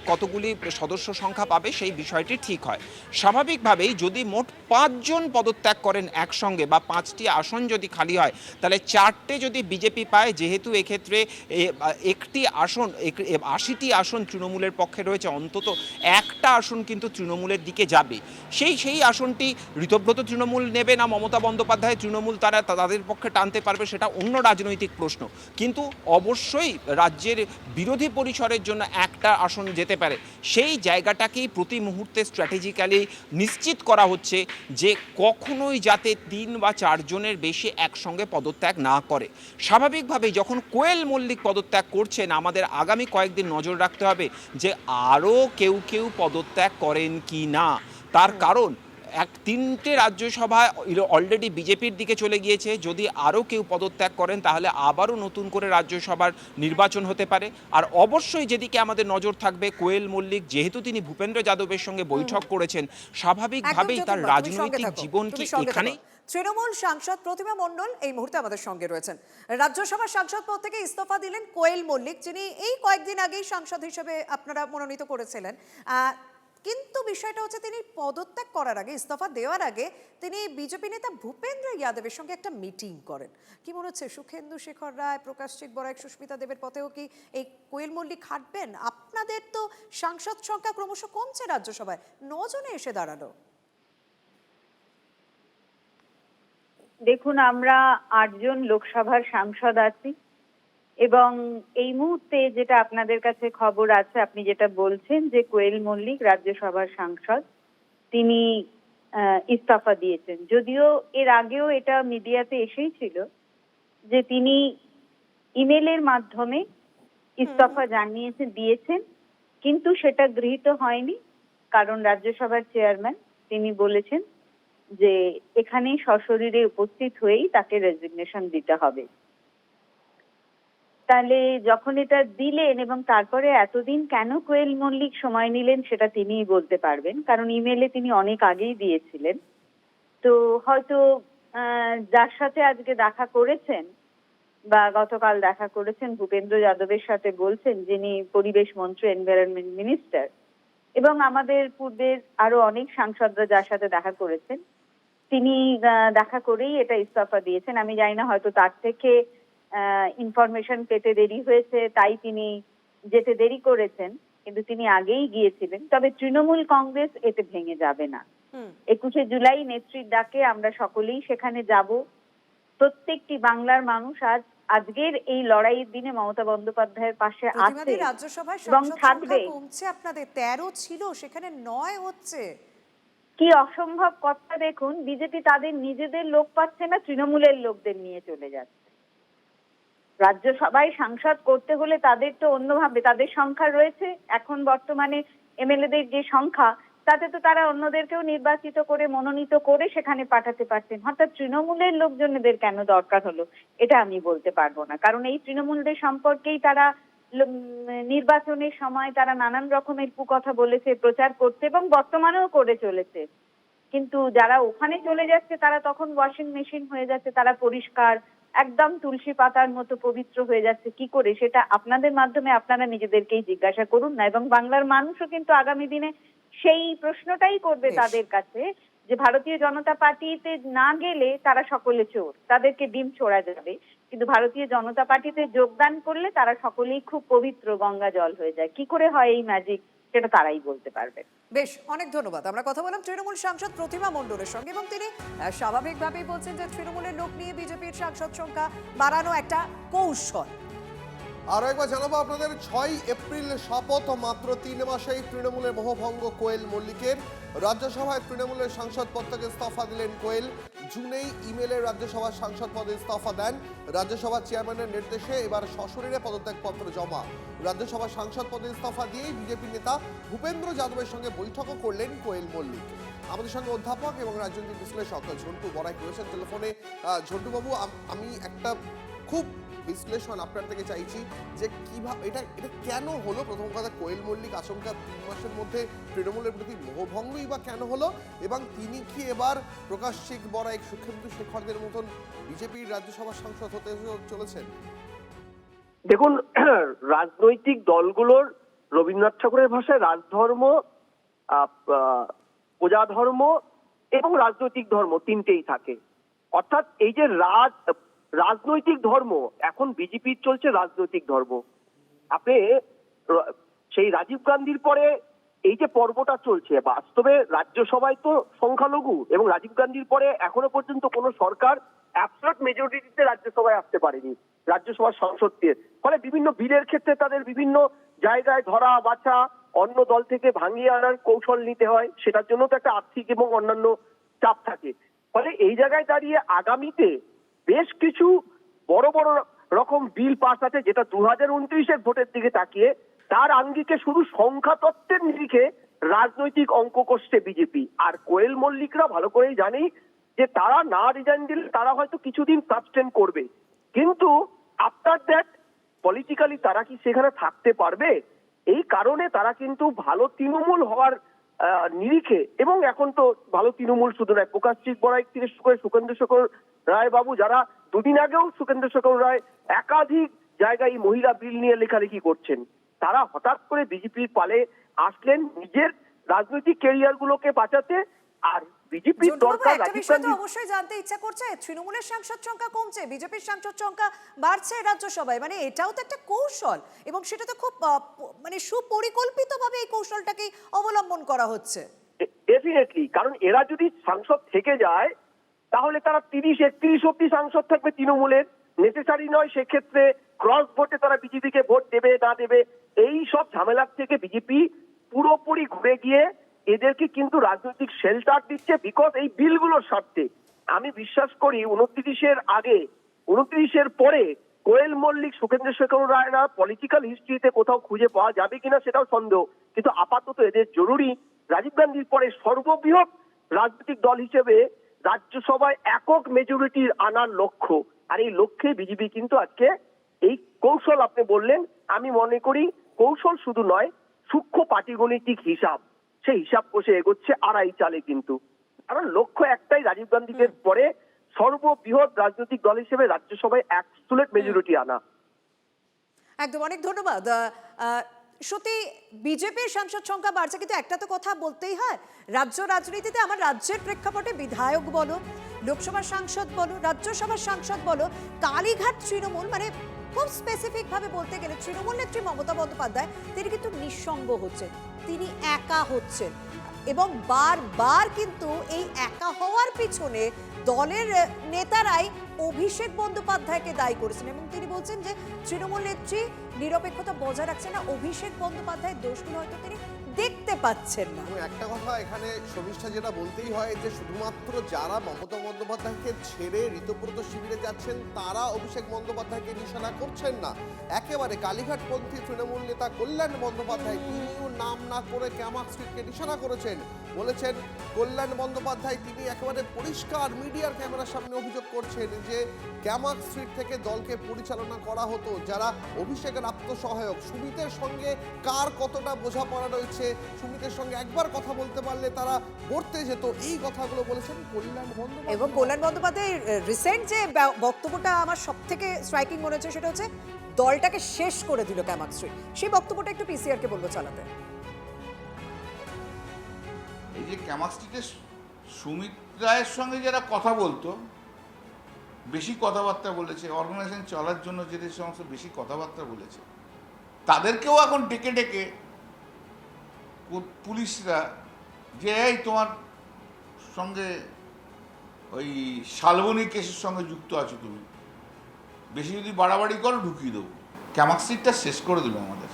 কতগুলি সদস্য সংখ্যা পাবে সেই বিষয়টি ঠিক হয়। স্বাভাবিকভাবেই যদি মোট 5জন পদত্যাগ করেন একসঙ্গে, বা 5টি আসন যদি খালি হয়, তাহলে 4টে যদি বিজেপি পায়, যেহেতু এক্ষেত্রে একটি আসন 80টি আসন তৃণমূলের পক্ষে রয়েছে, অন্তত একটা আসন কিন্তু তৃণমূলের দিকে যাবে। সেই আসনটি ঋতব্রত তৃণমূল নেবে না মমতা বন্দ্যোপাধ্যায় তৃণমূল তাদের পক্ষে টানতে পারবে, সেটা অন্য রাজনৈতিক প্রশ্ন। কিন্তু অবশ্যই রাজ্যের বিরোধী পরিসরের জন্য একটা আসন যেতে পারে। সেই জায়গাটাকেই প্রতি মুহূর্তে স্ট্র্যাটেজিক্যালি নিশ্চিত করা হচ্ছে যে কখনোই যাতে 3 বা 4 জনের বেশি একসঙ্গে পদত্যাগ না করে। স্বাভাবিকভাবেই যখন কোয়েল মল্লিক পদত্যাগ করছেন, আমাদের আগামী কয়েকদিন নজর রাখতে হবে যে আরও কেউ পদত্যাগ করেন কি না। তার কারণ 3টে রাজ্যসভা অলরেডি বিজেপির দিকে চলে গিয়েছে, যদি আরও কেউ পদত্যাগ করেন তাহলে আবারও নতুন করে রাজ্যসভার নির্বাচন হতে পারে। আর অবশ্যই যেদিকে আমাদের নজর থাকবে, কোয়েল মল্লিক যেহেতু তিনি ভূপেন্দ্র যাদবের সঙ্গে বৈঠক করেছেন, স্বাভাবিকভাবেই তার রাজনৈতিক জীবন কি এখানেই। তৃণমূল সাংসদ প্রতিমা মণ্ডল এই মুহূর্তে আমাদের সঙ্গে রয়েছেন। রাজ্যসভার সাংসদ পদ থেকে ইস্তফা দিলেন কোয়েল মল্লিক, যিনি এই কয়েকদিন আগেই সাংসদ হিসেবে আপনারা মনোনীত করেছিলেন। কিন্তু বিষয়টা হচ্ছে, তিনি পদত্যাগ করার আগে, ইস্তফা দেওয়ার আগে, তিনি বিজেপি নেতা ভূপেন্দ্র যাদবের সঙ্গে একটা মিটিং করেন। কি মনে হচ্ছে, সুখেন্দু শেখর রায়, প্রকাশচিক বরাইক, সুস্মিতা দেবের পথেও কি এই কোয়েল মল্লিক হাঁটবেন? আপনাদের তো সাংসদ সংখ্যা ক্রমশ কমছে রাজ্যসভায়, 9 জনে এসে দাঁড়ালো। দেখুন, আমরা 8জন লোকসভার সাংসদ আছি এবং এই মুহূর্তে যেটা আপনাদের কাছে খবর আছে, আপনি যেটা বলছেন যে কোয়েল মল্লিক রাজ্যসভার সাংসদ, তিনি ইস্তফা দিয়েছেন। যদিও এর আগেও এটা মিডিয়াতে এসেছিল যে তিনি ইমেলের মাধ্যমে ইস্তফা দিয়েছেন, কিন্তু সেটা গৃহীত হয়নি, কারণ রাজ্যসভার চেয়ারম্যান তিনি বলেছেন যে এখানে সশরীরে উপস্থিত হয়েই তাকে রেজিগনেশন দিতে হবে। তাহলে যখন এটা দিলেন এবং তারপরে এতদিন কেন কোয়েল মল্লিক সময় নিলেন সেটা তিনিই বলতে পারবেন, কারণ ইমেলে তিনি অনেক আগেই দিয়েছিলেন। তো হয়তো যার সাথে আজকে দেখা করেছেন বা গতকাল দেখা করেছেন ভূপেন্দ্র যাদবের সাথে, বলছেন যিনি পরিবেশ মন্ত্রী, এনভায়রনমেন্ট মিনিস্টার, এবং আমাদের পূর্বের আরো অনেক সাংসদরা যার সাথে দেখা করেছেন, তিনি দেখা করেই এটা ইস্তফা দিয়েছেন। আমি জানি না, হয়তো তার থেকে ইনফরমেশন পেতে দেরি হয়েছে, তাই তিনি যেতে দেরি করেছেন, কিন্তু তিনি আগেই গিয়েছিলেন। তবে তৃণমূল কংগ্রেস এতে ভেঙে যাবে না। 21শে জুলাই নেত্রীর ডাকে আমরা সকলেই সেখানে যাব। প্রত্যেকটি বাংলার মানুষ আজকের এই লড়াইয়ের দিনে মমতা বন্দ্যোপাধ্যায়ের পাশে আছে রাজ্যসভায় এবং সাংসদ থাকবে। সংখ্যা কমছে, আপনাদের 13 ছিল, সেখানে 9 হচ্ছে। কি অসম্ভব কথা! দেখুন, বিজেপি তাদের নিজেদের লোক পাচ্ছে না, তৃণমূলের লোকদের নিয়ে চলে যাচ্ছে। রাজ্যসভায় সাংসদ করতে হলে তাদের তো অন্যভাবে, তাদের সংখ্যা রয়েছে এখন বর্তমানে এমএলএদের যে সংখ্যা, তাতে তো তারা অন্যদেরকেও নির্বাচিত করে মনোনীত করে সেখানে পাঠাতে পারতেন। হঠাৎ তৃণমূলের লোকজনদের কেন দরকার হলো এটা আমি বলতে পারবো না, কারণ এই তৃণমূলদের সম্পর্কেই তারা নির্বাচনের সময় তারা নানান রকমের কুকথা বলেছে, প্রচার করছে এবং বর্তমানেও করে চলেছে। কিন্তু যারা ওখানে চলে যাচ্ছে তারা তখন ওয়াশিং মেশিন হয়ে যাচ্ছে, তারা পরিষ্কার একদম তুলসী পাতার মতো পবিত্র হয়ে যাচ্ছে। কি করে সেটা আপনাদের মাধ্যমে আপনারা নিজেদেরকেই জিজ্ঞাসা করুন না, এবং বাংলার মানুষও কিন্তু আগামী দিনে সেই প্রশ্নটাই করবে তাদের কাছে যে ভারতীয় জনতা পার্টিতে না গেলে তারা সকলে চোর, তাদেরকে ডিম ছোড়া যাবে, কিন্তু ভারতীয় জনতা পার্টিতে যোগদান করলে তারা সকলেই খুব পবিত্র গঙ্গা জল হয়ে যায়। কি করে হয় এই ম্যাজিক সেটা তারাই বলতে পারবে। বেশ, অনেক ধন্যবাদ। আমরা কথা বললাম তৃণমূল সাংসদ প্রতিমা মণ্ডলের সঙ্গে এবং তিনি স্বাভাবিকভাবেই বলছেন যে তৃণমূলের লোক নিয়ে বিজেপির সাংসদ সংখ্যা বাড়ানো একটা কৌশল। আরও একবার জানাবো আপনাদের, 6 এপ্রিল শপথ, মাত্র 3 মাসেই তৃণমূলের মোহভঙ্গ কোয়েল মল্লিকের। রাজ্যসভায় তৃণমূলের সাংসদ পদ থেকে ইস্তফা দিলেন কোয়েল। জুনেই ইমেলে রাজ্যসভার সাংসদ পদে ইস্তফা দেন। রাজ্যসভার চেয়ারম্যানের নির্দেশে এবার সশরীরে পদত্যাগপত্র জমা। রাজ্যসভার সাংসদ পদে ইস্তফা দিয়েই বিজেপি নেতা ভূপেন্দ্র যাদবের সঙ্গে বৈঠকও করলেন কোয়েল মল্লিক। আমাদের সঙ্গে অধ্যাপক এবং রাজনৈতিক বিশ্লেষক ঝন্টু বড়াই রয়েছেন টেলিফোনে। ঝন্টুবাবু, আমি একটা খুব বিশ্লেষণ আপনার থেকে চাইছি যে কিভাবে এটা কেন হলো। প্রথম কথা, কোয়েল মল্লিক আচমকা 3 মাসের মধ্যে তৃণমূলের প্রতি মোহভঙ্গই বা কেন হলো, এবং তিনি কি এবার প্রকাশ সিং বড়াই, সুখেন্দু শেখরদের মতন বিজেপির রাজ্যসভার সাংসদ হতে চলেছেন? দেখুন, রাজনৈতিক দলগুলোর রবীন্দ্রনাথ ঠাকুরের ভাষায় রাজধর্ম, প্রজাধর্ম এবং রাজনৈতিক ধর্ম তিনটেই থাকে। অর্থাৎ এই যে রাজনৈতিক ধর্ম, এখন বিজেপির চলছে রাজনৈতিক ধর্ম। আপনি সেই রাজীব গান্ধীর পরে এই যে পর্বটা চলছে, বাস্তবে রাজ্যসভায় তো সংখ্যালঘু, এবং রাজীব গান্ধীর পরে এখনো পর্যন্ত কোনো সরকার অ্যাবসলিউট মেজরিটিতে রাজ্যসভায় আসতে পারেনি রাজ্যসভার সংসদকে। ফলে বিভিন্ন বিলের ক্ষেত্রে তাদের বিভিন্ন জায়গায় ধরা বাছা, অন্য দল থেকে ভাঙিয়ে আনার কৌশল নিতে হয়, সেটার জন্য তো একটা আর্থিক এবং অন্যান্য চাপ থাকে। ফলে এই জায়গায় দাঁড়িয়ে আগামীতে বেশ কিছু বড় বড় রকম বিল পাস আছে, যেটা 2029-এর ভোটের দিকে তাকিয়ে তার আঙ্গিকে শুধু সংখ্যাতত্ত্বের নিরিখে রাজনৈতিক অঙ্ক কষছে বিজেপি। আর কোয়েল মল্লিকরা ভালো করেই জানি যে তারা না রিজাইন দিলে তারা হয়তো কিছুদিন সাবস্টেন্ড করবে, কিন্তু আফটার দ্যাট পলিটিক্যালি তারা কি সেখানে থাকতে পারবে? এই কারণে তারা কিন্তু ভালো তৃণমূল হওয়ার নিরিখে, এবং এখন তো ভালো তৃণমূল শুধু নয়, প্রকাশ সিং বড়াই থেকে সুখেন্দু শেখর রায় বাবু, যারা দুদিন আগেও সুখেন্দু শেখর রায় একাধিক জায়গায় মহিলা বিল নিয়ে লেখালেখি করছেন, তারা হঠাৎ করে বিজেপির পালে আসলেন নিজের রাজনৈতিক ক্যারিয়ার গুলোকে বাঁচাতে। আর বিজেপির দরকার, অবশ্যই জানতে ইচ্ছা করছে, তৃণমূলের সাংসদ সংখ্যা কমছে, বিজেপির সাংসদ সংখ্যা বাড়ছে রাজ্যসভায়, মানে এটাও তো একটা কৌশল, এবং সেটা তো খুব মানে সুপরিকল্পিতভাবে এই কৌশলটাকে অবলম্বন করা হচ্ছে। ডেফিনেটলি, কারণ এরা যদি সাংসদ থেকে যায় তাহলে তারা 30-31 অব্দি সাংসদ থাকবে তৃণমূলের। নেসেসারি নয় সেক্ষেত্রে ক্রস ভোটে তারা বিজেপিকে ভোট দেবে না দেবে, এই সব ঝামেলার থেকে বিজেপি পুরোপুরি ঘুরে গিয়ে এদেরকে কিন্তু রাজনৈতিক শেল্টার দিচ্ছে, বিকজ এই বিলগুলোর স্বার্থে। আমি বিশ্বাস করি 29-এর আগে 29-এর পরে কোয়েল মল্লিক, সুখেন্দ্র শেখর রায়রা পলিটিক্যাল হিস্ট্রিতে কোথাও খুঁজে পাওয়া যাবে কিনা সেটাও সন্দেহ, কিন্তু আপাতত এদের জরুরি রাজীব গান্ধীর পরে সর্ববৃহৎ রাজনৈতিক দল হিসেবে রাজ্যসভায় একক মেজরিটি আনার লক্ষ্য। আর এই লক্ষ্যে বিজেপি কিন্তু আজকে এই কৌশল আপনি বললেন, আমি মনে করি কৌশল শুধু নয়, সূক্ষ্ম পাটিগণিতিক হিসাব, সেই হিসাব কষে এগোচ্ছে আড়াই চালে। কিন্তু কারণ লক্ষ্য একটাই, রাজীব গান্ধীকে পরে সর্ববৃহৎ রাজনৈতিক দল হিসেবে রাজ্যসভায় অ্যাবসলিউট মেজরিটি আনা। একদম, অনেক ধন্যবাদ। সত্যি বিজেপির সাংসদ সংখ্যা বাড়ছে, কিন্তু একটা তো কথা বলতেই হয়, রাজ্য রাজনীতিতে আমার রাজ্যের প্রেক্ষাপটে বিধায়ক বলো, লোকসভার সাংসদ বলো, রাজ্যসভার সাংসদ বলো, কালীঘাট তৃণমূল, মানে খুব স্পেসিফিক ভাবে বলতে গেলে তৃণমূল নেত্রী মমতা বন্দ্যোপাধ্যায় তিনি কিন্তু নিঃসঙ্গ হচ্ছেন, তিনি একা হচ্ছেন, এবং বারবার কিন্তু এই একা হওয়ার পিছনে দলের নেতারাই অভিষেক বন্দ্যোপাধ্যায়কে দায়ী করেছেন, এবং তিনি বলছেন যে তৃণমূল নেত্রী নিরপেক্ষতা বজায় রাখছে না, অভিষেক বন্দ্যোপাধ্যায়ের দোষগুলো হয়তো তিনি দেখতে পাচ্ছেন না। এবং একটা কথা এখানে শর্মিষ্ঠা যেটা বলতেই হয়, যে শুধুমাত্র যারা মমতা বন্দ্যোপাধ্যায়কে ছেড়ে ঋতব্রত শিবিরে যাচ্ছেন তারা অভিষেক বন্দ্যোপাধ্যায়কে নিশানা করছেন না, একেবারে কালীঘাটপন্থী তৃণমূল নেতা কল্যাণ বন্দ্যোপাধ্যায় তিনিও নাম না করে ক্যামাক স্ট্রিটকে নিশানা করেছেন। বলেছেন কল্যাণ বন্দ্যোপাধ্যায় তিনি একেবারে পরিষ্কার মিডিয়ার ক্যামেরার সামনে অভিযোগ করছেন যে ক্যামাক স্ট্রিট থেকে দলকে পরিচালনা করা হতো, যারা অভিষেকের আত্মসহায়ক, সুমিতের সঙ্গে কার কতটা বোঝাপড়া রয়েছে, সুমিতের সঙ্গে একবার কথা বলতে পারলে তারা পড়তে যেত, এই কথাগুলো বলেছেন কল্যাণ বন্দ্যোপাধ্যায়। এবং কল্যাণ বন্দ্যোপাধ্যায়ের রিসেন্ট যে বক্তব্যটা আমার সব থেকে স্ট্রাইকিং মনে হচ্ছে সেটা হচ্ছে দলটাকে শেষ করে দিল ক্যামাক স্ট্রিট, সেই বক্তব্যটা একটু পিসিআর কে বলবো চালাতে। এই যে ক্যামাক স্ট্রিটের সুমিত রায়ের সঙ্গে যারা কথা বলতো, বেশি কথাবার্তা বলেছে, অর্গানাইজেশন চলার জন্য যে সমস্ত বেশি কথাবার্তা বলেছে, তাদেরকেও এখন ডেকে ডেকে পুলিশরা যে এই তোমার সঙ্গে ওই শালবনী কেসের সঙ্গে যুক্ত আছো, তুমি বেশি যদি বাড়াবাড়ি করো ঢুকিয়ে দেবো। ক্যামাক স্ট্রিটটা শেষ করে দিল আমাদের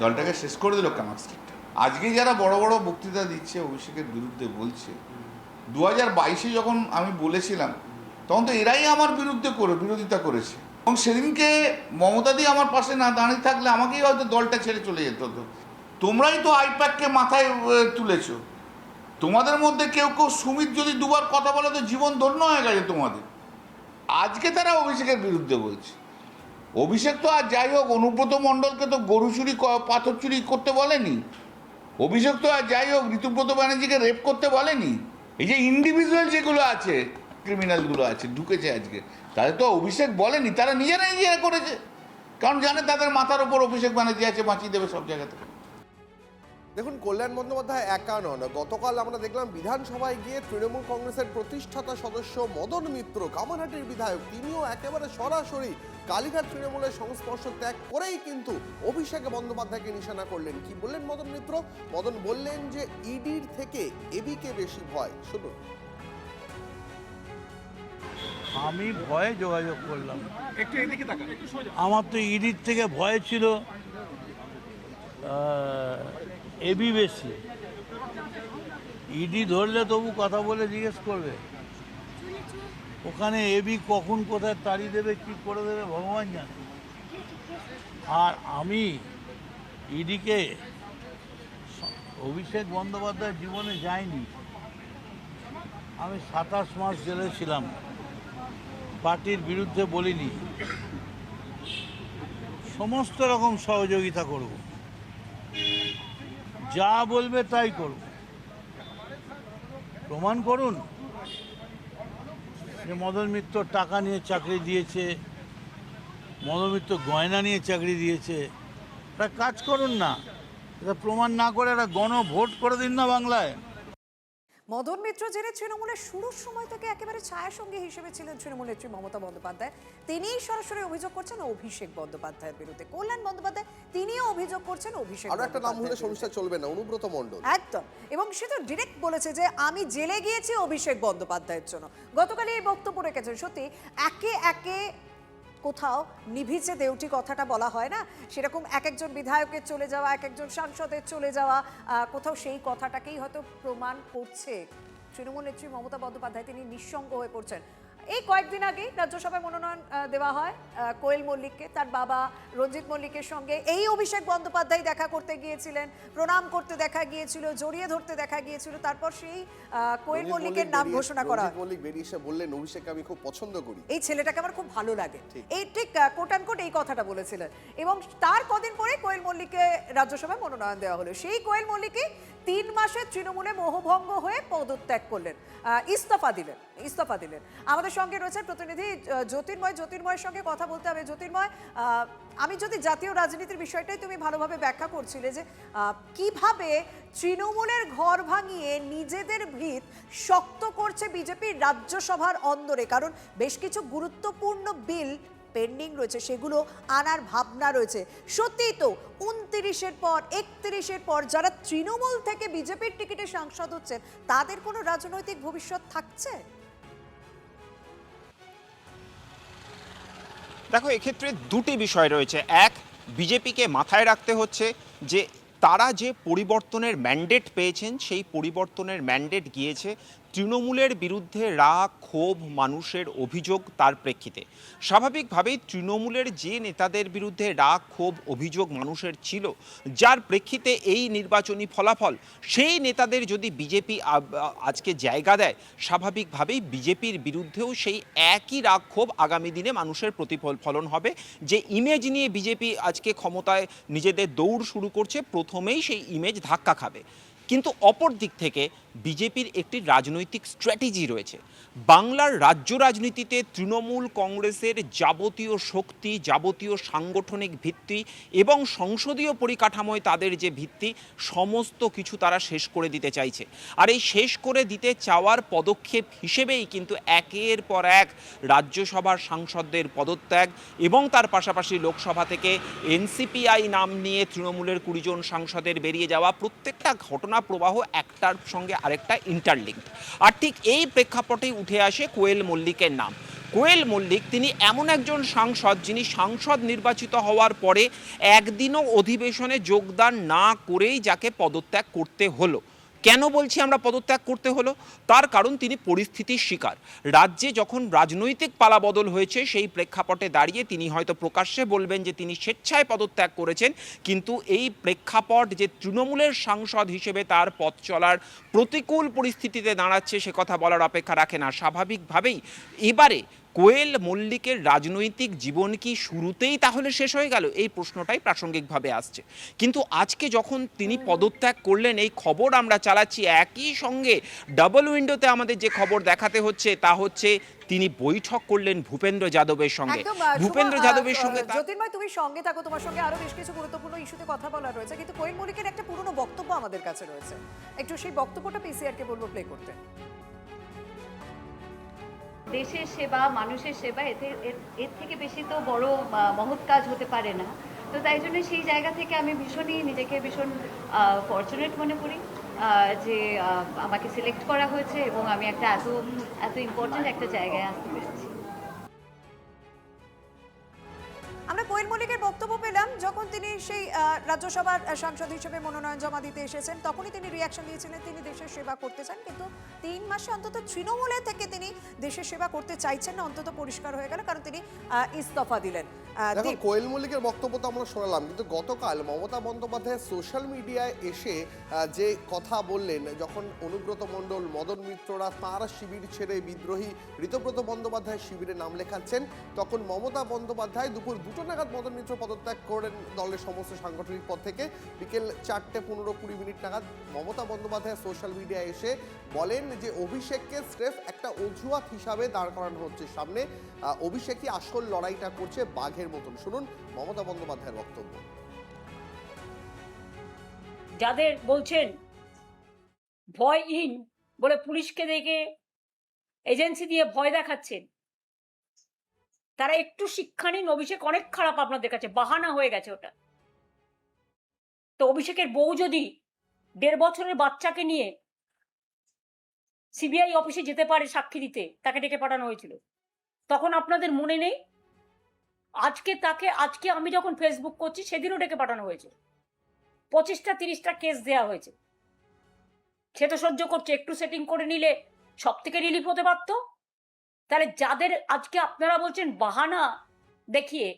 দলটাকে শেষ করে দিল ক্যামাক স্ট্রিটটা। আজকে যারা বড় বড় বক্তৃতা দিচ্ছে অভিষেকের বিরুদ্ধে বলছে, 2022-এ যখন আমি বলেছিলাম তখন তো এরাই আমার বিরোধিতা করেছে, এবং সেদিনকে মমতাদি আমার পাশে না দাঁড়িয়ে থাকলে আমাকেই হয়তো দলটা ছেড়ে চলে যেত হতো। তোমরাই তো আইপ্যাককে মাথায় তুলেছ, তোমাদের মধ্যে কেউ কেউ সুমিত যদি দুবার কথা বলে তো জীবন ধন্য হয়ে গেছে তোমাদের। আজকে তারা অভিষেকের বিরুদ্ধে বলছে। অভিষেক তো আর যাই হোক অনুব্রত মণ্ডলকে তো গরু চুরি পাথর চুরি করতে বলেনি, অভিষেক তো আর যাই হোক ঋতুব্রত ব্যানার্জিকে রেপ করতে বলেনি। এই যে ইন্ডিভিজুয়াল যেগুলো আছে, ক্রিমিনালগুলো আছে ঢুকেছে আজকে, তাদের তো অভিষেক বলেনি, তারা নিজেরা করেছে, কারণ জানে তাদের মাথার ওপর অভিষেক ব্যানার্জি আছে, বাঁচিয়ে দেবে সব জায়গা থেকে। দেখুন কল্যাণ বন্দ্যোপাধ্যায় একা নন, গতকাল আমরা দেখলাম বিধানসভায় গিয়ে তৃণমূল কংগ্রেসের প্রতিষ্ঠাতা সদস্য মদন মিত্র, কামারহাটির বিধায়ক, তিনিও একেবারে সরাসরি কালীঘাট তৃণমূলের সংস্পর্শ ত্যাগ করেই কিন্তু অভিষেক বন্দ্যোপাধ্যায়কে নিশানা করলেন। কি বললেন মদন মিত্র? মদন বললেন যে ইডির থেকে এবিকে বেশি ভয়। শুনুন। আমি ভয়ে যোগাযোগ করলাম, আমার তো ইডির থেকে ভয় ছিল এবি বেশি। ইডি ধরলে তবু কথা বলে জিজ্ঞেস করবে, ওখানে এবি কখন কোথায় তাড়িয়ে দেবে, কি করে দেবে ভগবান জানে। আর আমি ইডিকে, অভিষেক বন্দ্যোপাধ্যায় জীবনে যায়নি, আমি 27 মাস জেলে ছিলাম, পার্টির বিরুদ্ধে বলিনি, সমস্ত রকম সহযোগিতা করব, যা বলবে তাই করব। প্রমাণ করুন যে মদন মিত্র টাকা নিয়ে চাকরি দিয়েছে, মদন মিত্র গয়না নিয়ে চাকরি দিয়েছে, তা কাজ করুন না, এটা প্রমাণ না করে একটা গণভোট করে দিন না বাংলায়। মদন মিত্র যিনি তৃণমূলের শুরুর সময় থেকে একেবারে ছায়াসঙ্গী হিসেবে ছিলেন তৃণমূল নেত্রী মমতা বন্দ্যোপাধ্যায়, তিনিই সরাসরি অভিযোগ করছেন অভিষেক বন্দ্যোপাধ্যায়ের বিরুদ্ধে। কল্যাণ বন্দ্যোপাধ্যায় তিনিও অভিযোগ করছেন অভিষেক আরো একটা নাম হলে সমস্যা চলবে না, অনুব্রত মণ্ডল। একদম, এবং সে তো ডিরেক্ট বলেছে যে আমি জেলে গিয়েছি অভিষেক বন্দ্যোপাধ্যায়ের জন্য। গতকালই এই বক্তব্য রেখেছেন। সত্যি একে একে কোথাও নিভিচে দেউটি কথাটা বলা হয় না, সেরকম এক একজন বিধায়কের চলে যাওয়া, এক একজন সাংসদের চলে যাওয়া, কোথাও সেই কথাটাকেই হয়তো প্রমাণ করছে তৃণমূল নেত্রী মমতা বন্দ্যোপাধ্যায় তিনি নিঃসঙ্গ হয়ে পড়ছেন। এই কয়েকদিন আগেই রাজ্যসভায় মনোনয়ন দেওয়া হয় কোয়েল মল্লিককে। তার বাবা রঞ্জিত মল্লিকের সঙ্গে এই অভিষেক বন্দ্যোপাধ্যায় দেখা করতে গিয়েছিলেন, প্রণাম করতে দেখা গিয়েছিল, জড়িয়ে ধরতে দেখা গিয়েছিল। তারপর সেই কোয়েল মল্লিকের নাম ঘোষণা করা হয়। মল্লিক বেরিয়ে এসে বললেন অভিষেককে আমি খুব পছন্দ করি, এই ছেলেটাকে আমার খুব ভালো লাগে, এই ঠিক কোট অ্যান্ড কোট এই কথাটা বলেছিলেন। এবং তার কদিন পরে কোয়েল মল্লিককে রাজ্যসভায় মনোনয়ন দেওয়া হলো। সেই কোয়েল মল্লিকই 3 মাসে তৃণমূলে মোহভঙ্গ হয়ে পদত্যাগ করলেন, ইস্তফা দিলেন। আমাদের সঙ্গে রয়েছে প্রতিনিধি জ্যোতির্ময়ের সঙ্গে কথা বলতে হবে। জ্যোতির্ময়, আমি যদি জাতীয় রাজনীতির বিষয়টাই তুমি ভালোভাবে ব্যাখ্যা করছিলে যে কিভাবে তৃণমূলের ঘর ভাঙিয়ে নিজেদের ভিত শক্ত করছে বিজেপির রাজ্যসভার অন্দরে, কারণ বেশ কিছু গুরুত্বপূর্ণ বিল পেন্ডিং রয়েছে, সেগুলো আনার ভাবনা রয়েছে। সত্যিই তো 29-এর পর 31-এর পর যারা তৃণমূল থেকে বিজেপির টিকিটে সাংসদ হচ্ছেন তাদের কোনো রাজনৈতিক ভবিষ্যৎ থাকছে? দেখো, এক্ষেত্রে দুটি বিষয় রয়েছে। এক, বিজেপিকে মাথায় রাখতে হচ্ছে যে তারা যে পরিবর্তনের ম্যান্ডেট পেয়েছেন সেই পরিবর্তনের ম্যান্ডেট গিয়েছে তৃণমূলের বিরুদ্ধে রাগ, ক্ষোভ, মানুষের অভিযোগ, তার প্রেক্ষিতে। স্বাভাবিকভাবেই তৃণমূলের যে নেতাদের বিরুদ্ধে রাগ, ক্ষোভ, অভিযোগ মানুষের ছিল, যার প্রেক্ষিতে এই নির্বাচনী ফলাফল, সেই নেতাদের যদি বিজেপি আজকে জায়গা দেয়, স্বাভাবিকভাবেই বিজেপির বিরুদ্ধেও সেই একই রাগ, ক্ষোভ আগামী দিনে মানুষের প্রতিফলন হবে। যে ইমেজ নিয়ে বিজেপি আজকে ক্ষমতায় নিজেদের দৌড় শুরু করছে, প্রথমেই সেই ইমেজ ধাক্কা খাবে। কিন্তু অপর দিক থেকে বিজেপির একটি রাজনৈতিক স্ট্র্যাটেজি রয়েছে। বাংলার রাজ্য রাজনীতিতে তৃণমূল কংগ্রেসের যাবতীয় শক্তি, যাবতীয় সাংগঠনিক ভিত্তি এবং সংসদীয় পরিকাঠামোয় তাদের যে ভিত্তি, সমস্ত কিছু তারা শেষ করে দিতে চাইছে। আর এই শেষ করে দিতে চাওয়ার পদক্ষেপ হিসেবেই কিন্তু একের পর এক রাজ্যসভার সাংসদদের পদত্যাগ এবং তার পাশাপাশি লোকসভা থেকে এনসিপিআই নাম নিয়ে তৃণমূলের 20 জন সাংসদের বেরিয়ে যাওয়া, প্রত্যেকটা ঘটনা প্রবাহ একটার সঙ্গে আরেকটা ইন্টারলিঙ্কড। আর ঠিক এই প্রেক্ষাপটেই উঠে আসে কোয়েল মল্লিকের নাম। কোয়েল মল্লিক তিনি এমন একজন সাংসদ যিনি সাংসদ নির্বাচিত হওয়ার পরে একদিনও অধিবেশনে যোগদান না করেই যাকে পদত্যাগ করতে হলো। কেন বলছি আমরা পদত্যাগ করতে হলো? তার কারণ তিনি পরিস্থিতির শিকার। রাজ্যে যখন রাজনৈতিক পালাবদল হয়েছে সেই প্রেক্ষাপটে দাঁড়িয়ে তিনি হয়তো প্রকাশ্যে বলবেন যে তিনি স্বেচ্ছায় পদত্যাগ করেছেন, কিন্তু এই প্রেক্ষাপট যে তৃণমূলের সাংসদ হিসেবে তার পথ চলার প্রতিকূল পরিস্থিতিতে দাঁড়াচ্ছে সে কথা বলার অপেক্ষা রাখে না। স্বাভাবিকভাবেই এবারে কোয়েল মল্লিকের রাজনৈতিক জীবন কি শুরুতেই তাহলে শেষ হয়ে গেল? এই প্রশ্নটাই প্রাসঙ্গিকভাবে আসছে। কিন্তু আজকে যখন তিনি পদত্যাগ করলেন, এই খবর আমরা চালাচ্ছি, একই সঙ্গে ডাবল উইন্ডোতে আমাদের যে খবর দেখাতে হচ্ছে তা হচ্ছে তিনি বৈঠক করলেন ভূপেন্দ্র যাদবের সঙ্গে। ভূপেন্দ্র যাদবের সঙ্গে জ্যোতির্ময়, তুমি সঙ্গে থাকো, তোমার সঙ্গে আরো বেশ কিছু গুরুত্বপূর্ণ ইস্যুতে কথা বলা রয়েছে, কিন্তু কোয়েল মল্লিকের একটা পুরনো বক্তব্য আমাদের কাছে রয়েছে, একটু সেই বক্তব্যটা পিসিআর কে বলবো প্লে করতে। দেশের সেবা, মানুষের সেবা, এর থেকে বেশি তো বড় মহৎ কাজ হতে পারে না। তো তাই জন্য সেই জায়গা থেকে আমি নিজেকে ভীষণ ফরচুনেট মনে করি যে আমাকে সিলেক্ট করা হয়েছে এবং আমি একটা এত ইম্পর্টেন্ট একটা জায়গায় আসতে পেরেছি। আমরা কোয়েল মল্লিকের বক্তব্য পেলাম যখন তিনি সেই রাজ্যসভার সাংসদ হিসেবে মনোনয়ন জমা দিতে এসেছেন, তখনই তিনি রিয়াকশন দিয়েছিলেন তিনি দেশের সেবা করতে চান, কিন্তু 3 মাসে অন্তত তৃণমূলে থেকে তিনি দেশের সেবা করতে চাইছেন না, অন্তত পরিষ্কার হয়ে গেল, কারণ তিনি ইস্তফা দিলেন। দেখো, কোয়েল মল্লিকের বক্তব্য তো আমরা শোনালাম, কিন্তু গতকাল মমতা বন্দ্যোপাধ্যায় সোশ্যাল মিডিয়ায় এসে যে কথা বললেন, যখন অনুব্রত মণ্ডল, মদন মিত্ররা তাঁর শিবির ছেড়ে বিদ্রোহী ঋতব্রত বন্দ্যোপাধ্যায় শিবিরে নাম লেখাচ্ছেন, তখন মমতা বন্দ্যোপাধ্যায় দুপুর 2টো নাগাদ মদন মিত্র পদত্যাগ করেন দলের সমস্ত সাংগঠনিক পদ থেকে। বিকেল 4:15-20 নাগাদ মমতা বন্দ্যোপাধ্যায় সোশ্যাল মিডিয়ায় এসে বলেন যে অভিষেককে স্রেফ একটা অজুহাত হিসাবে দাঁড় করানো হচ্ছে সামনে, অভিষেকই আসল লড়াইটা করছে বাঘের মতন। শুনুন মমতা বন্দ্যোপাধ্যায়ের বক্তব্য। যাদের বলছেন ভয় ইন বলে পুলিশকে দেখে এজেন্সি দিয়ে ভয় দেখাচ্ছেন, তারা একটু শিক্ষা নিন। অভিষেক অনেক খারাপ আপনাদের কাছে, বাহানা হয়ে গেছে ওটা। তো অভিষেকের বউ যদি 1.5 বছরের বাচ্চাকে নিয়ে সিবিআই অফিসে যেতে পারে সাক্ষী দিতে, তাকে ডেকে পাঠানো হয়েছিল, তখন আপনাদের মনে নেই? আজকে আমি যখন ফেসবুক করছি সেদিনও ডেকে পাঠানো হয়েছে, 25টা 30টা কেস দেওয়া হয়েছে। সে তো সহ্য করছে, একটু সেটিং করে নিলে সব থেকে রিলিফ হতে পারত। তাহলে যাদের আজকে আপনারা বলছেন বাহানা দেখিয়ে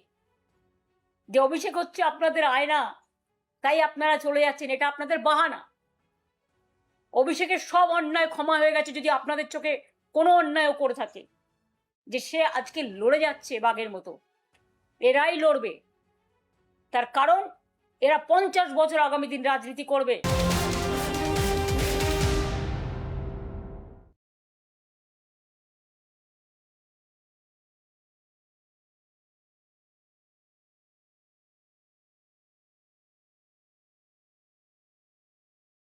যে অভিষেক হচ্ছে আপনাদের আয়না, তাই আপনারা চলে যাচ্ছেন, এটা আপনাদের বাহানা। অভিষেকের সব অন্যায় ক্ষমা হয়ে গেছে যদি আপনাদের চোখে কোনো অন্যায়ও করে থাকে। যে সে আজকে লড়ে যাচ্ছে বাঘের মতো, এরাই লড়বে, তার কারণ এরা 50 বছর আগামী দিন রাজনীতি করবে।